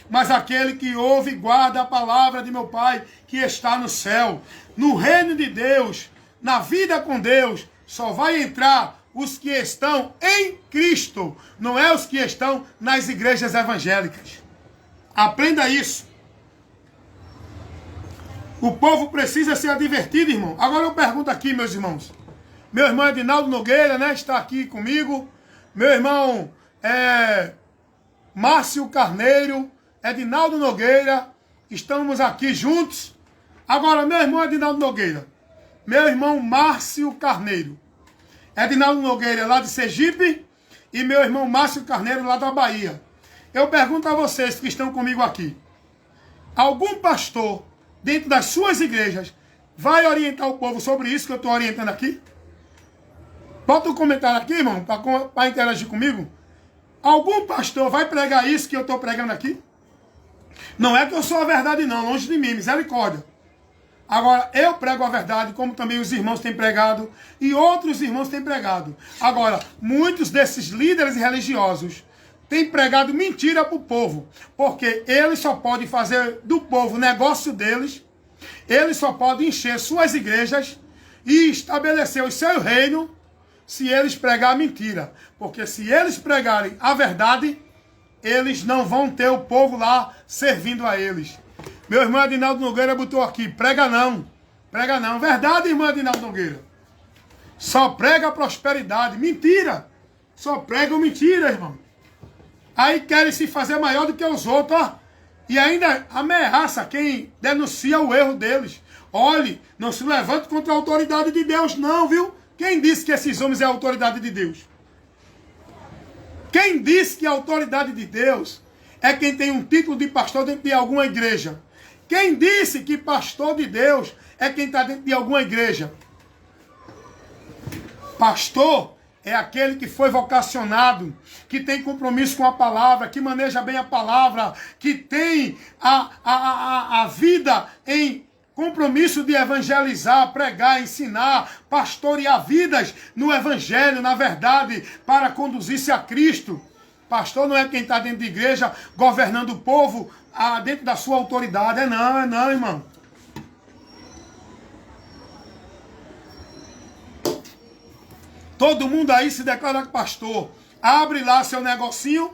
Mas aquele que ouve e guarda a palavra de meu Pai, que está no céu. No reino de Deus, na vida com Deus, só vai entrar os que estão em Cristo. Não é os que estão nas igrejas evangélicas. Aprenda isso. O povo precisa ser advertido, irmão. Agora eu pergunto aqui, meus irmãos. Meu irmão Edinaldo Nogueira, né, está aqui comigo. Meu irmão Márcio Carneiro, Edinaldo Nogueira. Estamos aqui juntos. Agora, meu irmão Edinaldo Nogueira. Meu irmão Márcio Carneiro. Edinaldo Nogueira lá de Sergipe. E meu irmão Márcio Carneiro lá da Bahia. Eu pergunto a vocês que estão comigo aqui. Algum pastor dentro das suas igrejas vai orientar o povo sobre isso que eu estou orientando aqui? Bota um comentário aqui, irmão, para interagir comigo. Algum pastor vai pregar isso que eu estou pregando aqui? Não é que eu sou a verdade não, longe de mim, misericórdia. Agora, eu prego a verdade, como também os irmãos têm pregado, e outros irmãos têm pregado. Agora, muitos desses líderes religiosos têm pregado mentira para o povo, porque eles só podem fazer do povo negócio deles, eles só podem encher suas igrejas e estabelecer o seu reino se eles pregarem mentira. Porque se eles pregarem a verdade, eles não vão ter o povo lá servindo a eles. Meu irmão Adinaldo Nogueira botou aqui, prega não. Prega não. Verdade, irmão Adinaldo Nogueira. Só prega prosperidade. Mentira. Só pregam mentira, irmão. Aí querem se fazer maior do que os outros, ó. E ainda ameaça quem denuncia o erro deles. Olhe, não se levante contra a autoridade de Deus, não, viu? Quem disse que esses homens é a autoridade de Deus? Quem disse que a autoridade de Deus é quem tem um título de pastor dentro de alguma igreja? Quem disse que pastor de Deus é quem está dentro de alguma igreja? Pastor é aquele que foi vocacionado, que tem compromisso com a palavra, que maneja bem a palavra, que tem a vida em compromisso de evangelizar, pregar, ensinar, pastorear vidas no evangelho, na verdade, para conduzir-se a Cristo. Pastor não é quem está dentro de igreja, governando o povo dentro da sua autoridade. É não, irmão. Todo mundo aí se declara pastor. Abre lá seu negocinho,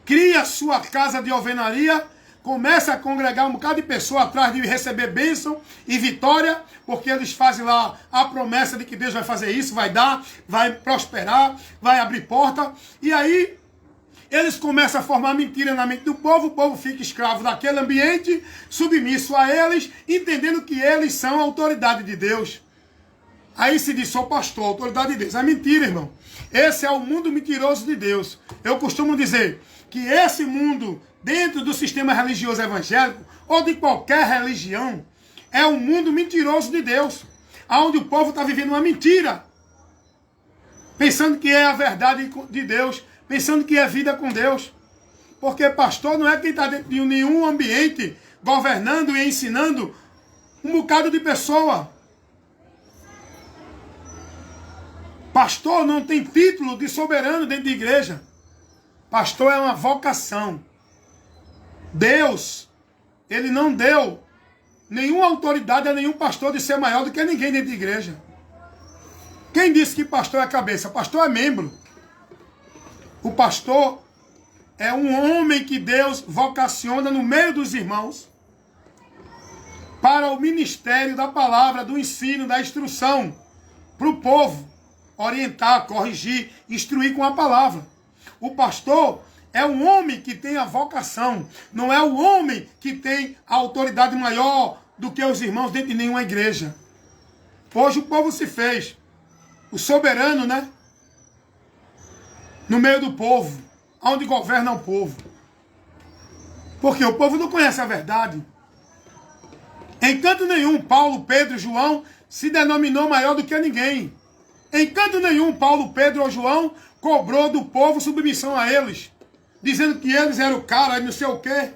cria sua casa de alvenaria, começa a congregar um bocado de pessoa atrás de receber bênção e vitória, porque eles fazem lá a promessa de que Deus vai fazer isso, vai dar, vai prosperar, vai abrir porta. E aí eles começam a formar mentira na mente do povo, o povo fica escravo daquele ambiente, submisso a eles, entendendo que eles são a autoridade de Deus. Aí se diz, sou pastor, autoridade de Deus. É mentira, irmão. Esse é o mundo mentiroso de Deus. Eu costumo dizer que esse mundo, dentro do sistema religioso evangélico, ou de qualquer religião, é um mundo mentiroso de Deus, onde o povo está vivendo uma mentira, pensando que é a verdade de Deus, pensando que é vida com Deus. Porque pastor não é quem está dentro de nenhum ambiente, governando e ensinando um bocado de pessoa. Pastor não tem título de soberano dentro de igreja. Pastor é uma vocação. Deus, ele não deu nenhuma autoridade a nenhum pastor de ser maior do que ninguém dentro de igreja. Quem disse que pastor é cabeça? Pastor é membro. O pastor é um homem que Deus vocaciona no meio dos irmãos para o ministério da palavra, do ensino, da instrução para o povo. Orientar, corrigir, instruir com a palavra. O pastor é um homem que tem a vocação, não é o homem que tem a autoridade maior do que os irmãos dentro de nenhuma igreja. Hoje o povo se fez o soberano, né? No meio do povo, onde governa o povo. Porque o povo não conhece a verdade. Em canto nenhum, Paulo, Pedro, João se denominou maior do que ninguém. Em canto nenhum, Paulo, Pedro ou João cobrou do povo submissão a eles, dizendo que eles eram o cara e não sei o quê.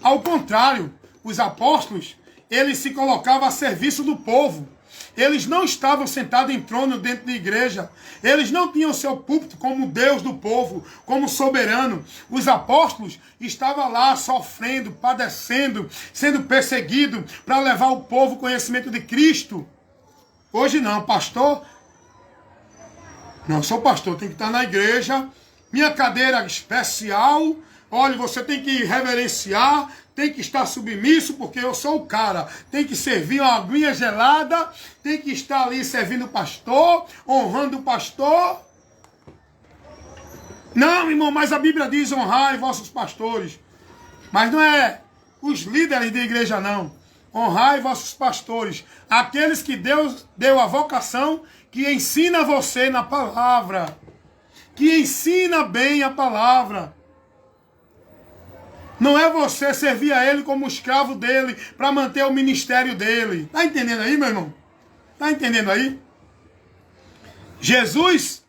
Ao contrário, os apóstolos, eles se colocavam a serviço do povo. Eles não estavam sentados em trono dentro da igreja. Eles não tinham seu púlpito como Deus do povo, como soberano. Os apóstolos estavam lá sofrendo, padecendo, sendo perseguidos para levar o povo ao conhecimento de Cristo. Hoje não, pastor. Não, sou pastor, tenho que estar na igreja, minha cadeira especial, olha, você tem que reverenciar, tem que estar submisso, porque eu sou o cara, tem que servir uma aguinha gelada, tem que estar ali servindo o pastor, honrando o pastor. Não, irmão, mas a Bíblia diz honrai vossos pastores, mas não é os líderes da igreja, não. Honrai vossos pastores, aqueles que Deus deu a vocação, que ensina você na palavra, que ensina bem a palavra. Não é você servir a ele como escravo dele, para manter o ministério dele. Está entendendo aí, meu irmão? Está entendendo aí? Jesus,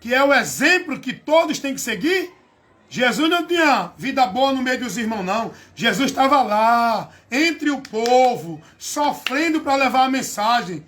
que é o exemplo que todos têm que seguir, Jesus não tinha vida boa no meio dos irmãos, não. Jesus estava lá, entre o povo, sofrendo para levar a mensagem.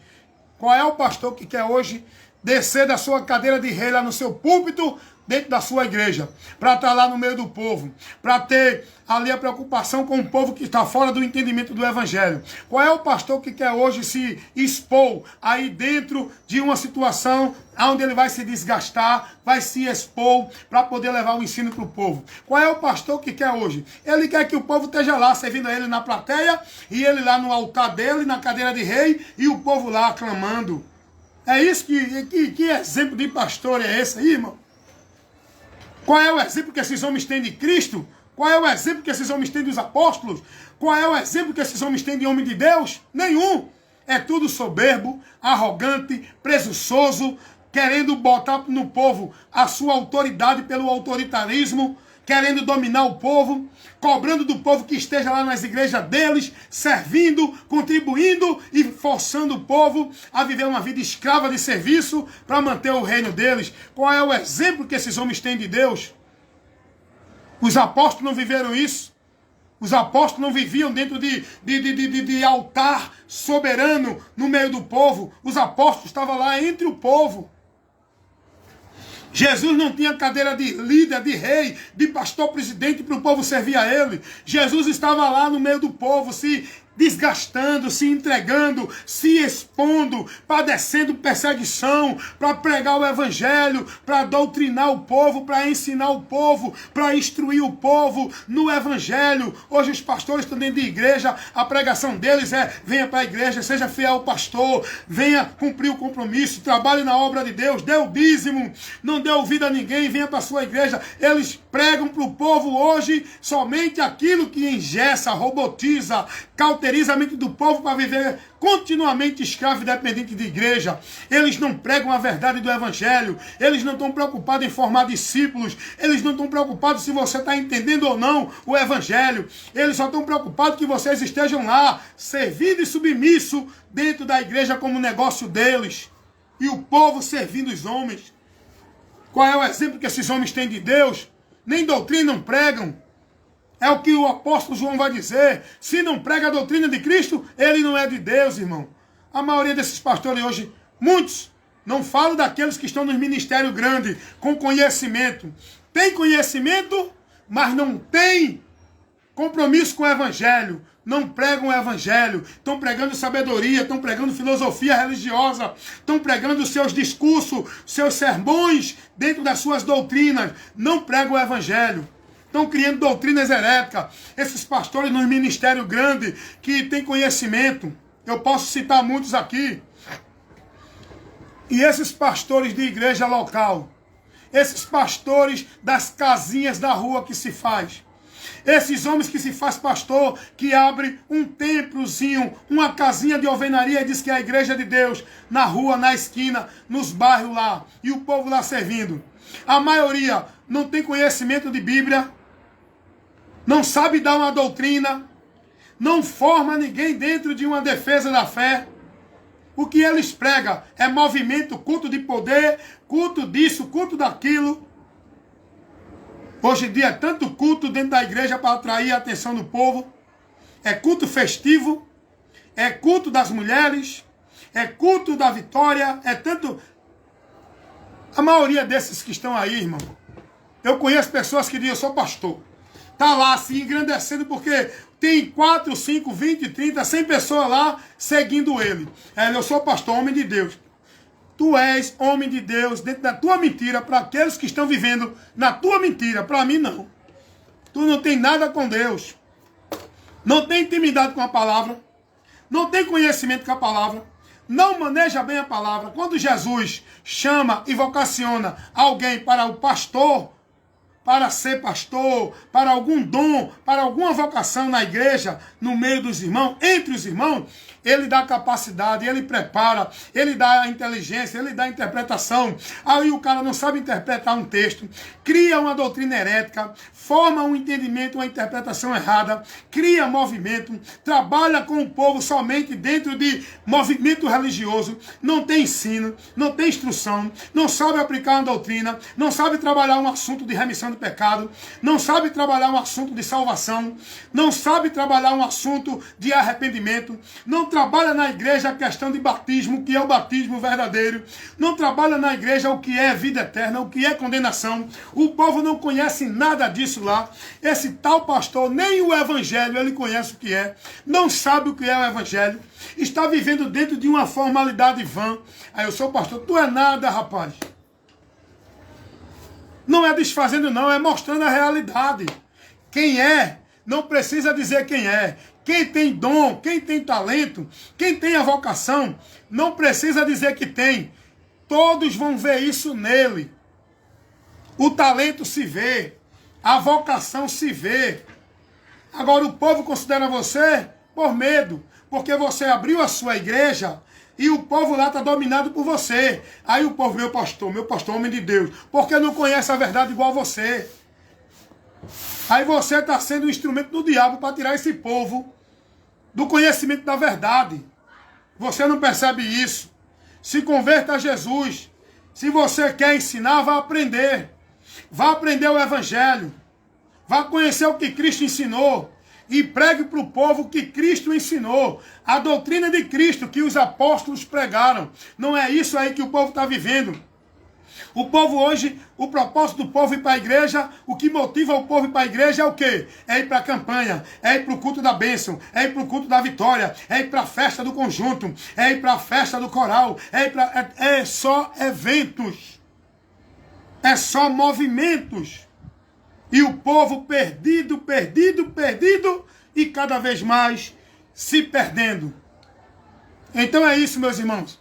Qual é o pastor que quer hoje descer da sua cadeira de rei lá no seu púlpito, dentro da sua igreja, para estar lá no meio do povo, para ter ali a preocupação com o povo que está fora do entendimento do evangelho? Qual é o pastor que quer hoje se expor aí dentro de uma situação onde ele vai se desgastar, vai se expor para poder levar o ensino para o povo? Qual é o pastor que quer hoje? Ele quer que o povo esteja lá, servindo a ele na plateia, e ele lá no altar dele, na cadeira de rei, e o povo lá aclamando. É isso que exemplo de pastor é esse aí, irmão? Qual é o exemplo que esses homens têm de Cristo? Qual é o exemplo que esses homens têm dos apóstolos? Qual é o exemplo que esses homens têm de homem de Deus? Nenhum. É tudo soberbo, arrogante, presunçoso, querendo botar no povo a sua autoridade pelo autoritarismo, querendo dominar o povo, cobrando do povo que esteja lá nas igrejas deles, servindo, contribuindo e forçando o povo a viver uma vida escrava de serviço para manter o reino deles. Qual é o exemplo que esses homens têm de Deus? Os apóstolos não viveram isso. Os apóstolos não viviam dentro de altar soberano no meio do povo. Os apóstolos estavam lá entre o povo. Jesus não tinha cadeira de líder, de rei, de pastor presidente para o povo servir a ele. Jesus estava lá no meio do povo, se desgastando, se entregando, se expondo, padecendo perseguição, para pregar o evangelho, para doutrinar o povo, para ensinar o povo, para instruir o povo no evangelho. Hoje os pastores estão dentro de igreja, a pregação deles é: venha para a igreja, seja fiel ao pastor, venha cumprir o compromisso, trabalhe na obra de Deus, dê o dízimo, não dê ouvido a ninguém, venha para a sua igreja. Eles pregam para o povo hoje somente aquilo que engessa, robotiza, cauteriza a mente do povo para viver continuamente escravo e dependente de igreja. Eles não pregam a verdade do evangelho. Eles não estão preocupados em formar discípulos. Eles não estão preocupados se você está entendendo ou não o evangelho. Eles só estão preocupados que vocês estejam lá, servindo e submisso dentro da igreja como negócio deles. E o povo servindo os homens. Qual é o exemplo que esses homens têm de Deus? Nem doutrina não pregam. É o que o apóstolo João vai dizer. Se não prega a doutrina de Cristo, ele não é de Deus, irmão. A maioria desses pastores hoje, muitos, não falo daqueles que estão nos ministérios grandes, com conhecimento. Tem conhecimento, mas não tem compromisso com o evangelho. Não pregam o evangelho. Estão pregando sabedoria, estão pregando filosofia religiosa, estão pregando seus discursos, seus sermões dentro das suas doutrinas. Não pregam o evangelho. Estão criando doutrinas heréticas. Esses pastores no ministério grande que têm conhecimento. Eu posso citar muitos aqui. E esses pastores de igreja local. Esses pastores das casinhas da rua que se faz. Esses homens que se faz pastor, que abre um templozinho, uma casinha de alvenaria e diz que é a igreja de Deus, na rua, na esquina, nos bairros lá, e o povo lá servindo. A maioria não tem conhecimento de Bíblia, não sabe dar uma doutrina, não forma ninguém dentro de uma defesa da fé. O que eles pregam é movimento, culto de poder, culto disso, culto daquilo. Hoje em dia é tanto culto dentro da igreja para atrair a atenção do povo. É culto festivo, é culto das mulheres, é culto da vitória, é tanto... A maioria desses que estão aí, irmão, eu conheço pessoas que dizem: eu sou pastor. Está lá se engrandecendo porque tem 4, 5, 20, 30, 100 pessoas lá seguindo ele. Eu sou pastor, homem de Deus. Tu és homem de Deus dentro da tua mentira para aqueles que estão vivendo na tua mentira. Para mim, não. Tu não tem nada com Deus. Não tem intimidade com a palavra. Não tem conhecimento com a palavra. Não maneja bem a palavra. Quando Jesus chama e vocaciona alguém para o pastor, para ser pastor, para algum dom, para alguma vocação na igreja, no meio dos irmãos, entre os irmãos, ele dá capacidade, ele prepara, ele dá a inteligência, ele dá a interpretação. Aí o cara não sabe interpretar um texto, cria uma doutrina herética, forma um entendimento, uma interpretação errada, cria movimento, trabalha com o povo somente dentro de movimento religioso, não tem ensino, não tem instrução, não sabe aplicar uma doutrina, não sabe trabalhar um assunto de remissão de no pecado, não sabe trabalhar um assunto de salvação, não sabe trabalhar um assunto de arrependimento, não trabalha na igreja a questão de batismo, o que é o batismo verdadeiro, não trabalha na igreja o que é vida eterna, o que é condenação. O povo não conhece nada disso lá. Esse tal pastor, nem o evangelho ele conhece o que é, não sabe o que é o evangelho, está vivendo dentro de uma formalidade vã. Aí eu sou pastor, tu é nada, rapaz. Não é desfazendo não, é mostrando a realidade. Quem é, não precisa dizer quem é. Quem tem dom, quem tem talento, quem tem a vocação, não precisa dizer que tem. Todos vão ver isso nele. O talento se vê, a vocação se vê. Agora o povo considera você por medo, porque você abriu a sua igreja e o povo lá está dominado por você. Aí o povo, meu pastor, homem de Deus, porque não conhece a verdade igual você. Aí você está sendo um instrumento do diabo para tirar esse povo do conhecimento da verdade. Você não percebe isso. Se converta a Jesus. Se você quer ensinar, vá aprender. Vá aprender o evangelho. Vá conhecer o que Cristo ensinou. E pregue para o povo o que Cristo ensinou. A doutrina de Cristo que os apóstolos pregaram. Não é isso aí que o povo está vivendo. O povo hoje, o propósito do povo ir para a igreja, o que motiva o povo ir para a igreja é o quê? É ir para a campanha, é ir para o culto da bênção, é ir para o culto da vitória, é ir para a festa do conjunto, é ir para a festa do coral, é só eventos. É só movimentos. E o povo perdido e cada vez mais se perdendo. Então é isso, meus irmãos.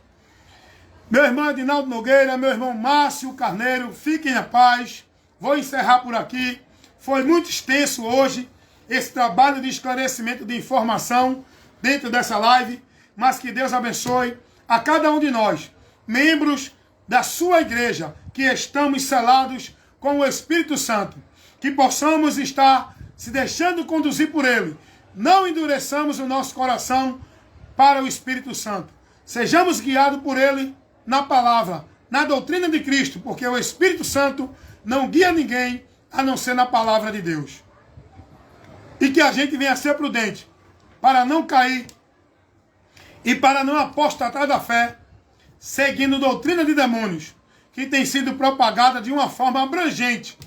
Meu irmão Adinaldo Nogueira, meu irmão Márcio Carneiro, fiquem na paz. Vou encerrar por aqui. Foi muito extenso hoje esse trabalho de esclarecimento de informação dentro dessa live, mas que Deus abençoe a cada um de nós, membros da sua igreja, que estamos selados com o Espírito Santo. Que possamos estar se deixando conduzir por Ele. Não endureçamos o nosso coração para o Espírito Santo. Sejamos guiados por Ele na palavra, na doutrina de Cristo, porque o Espírito Santo não guia ninguém a não ser na palavra de Deus. E que a gente venha a ser prudente para não cair e para não apostatar da fé, seguindo doutrina de demônios, que tem sido propagada de uma forma abrangente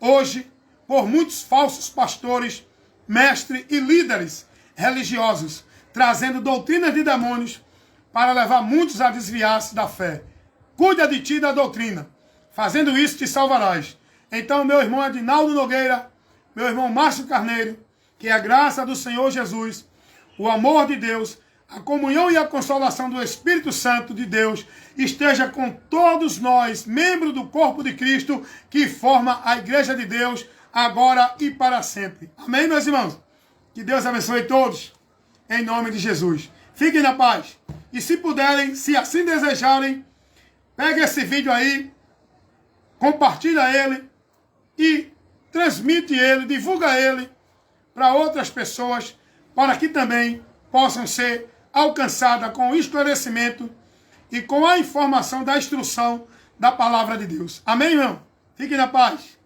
hoje por muitos falsos pastores, mestres e líderes religiosos, trazendo doutrinas de demônios para levar muitos a desviar-se da fé. Cuida de ti e da doutrina. Fazendo isso te salvarás. Então, meu irmão Adinaldo Nogueira, meu irmão Márcio Carneiro, que a graça do Senhor Jesus, o amor de Deus, a comunhão e a consolação do Espírito Santo de Deus esteja com todos nós, membros do corpo de Cristo, que forma a Igreja de Deus, agora e para sempre. Amém, meus irmãos? Que Deus abençoe todos, em nome de Jesus. Fiquem na paz. E se puderem, se assim desejarem, pegue esse vídeo aí, compartilha ele e transmite ele, divulga ele para outras pessoas, para que também possam ser alcançadas com o esclarecimento e com a informação da instrução da palavra de Deus. Amém, irmão? Fiquem na paz.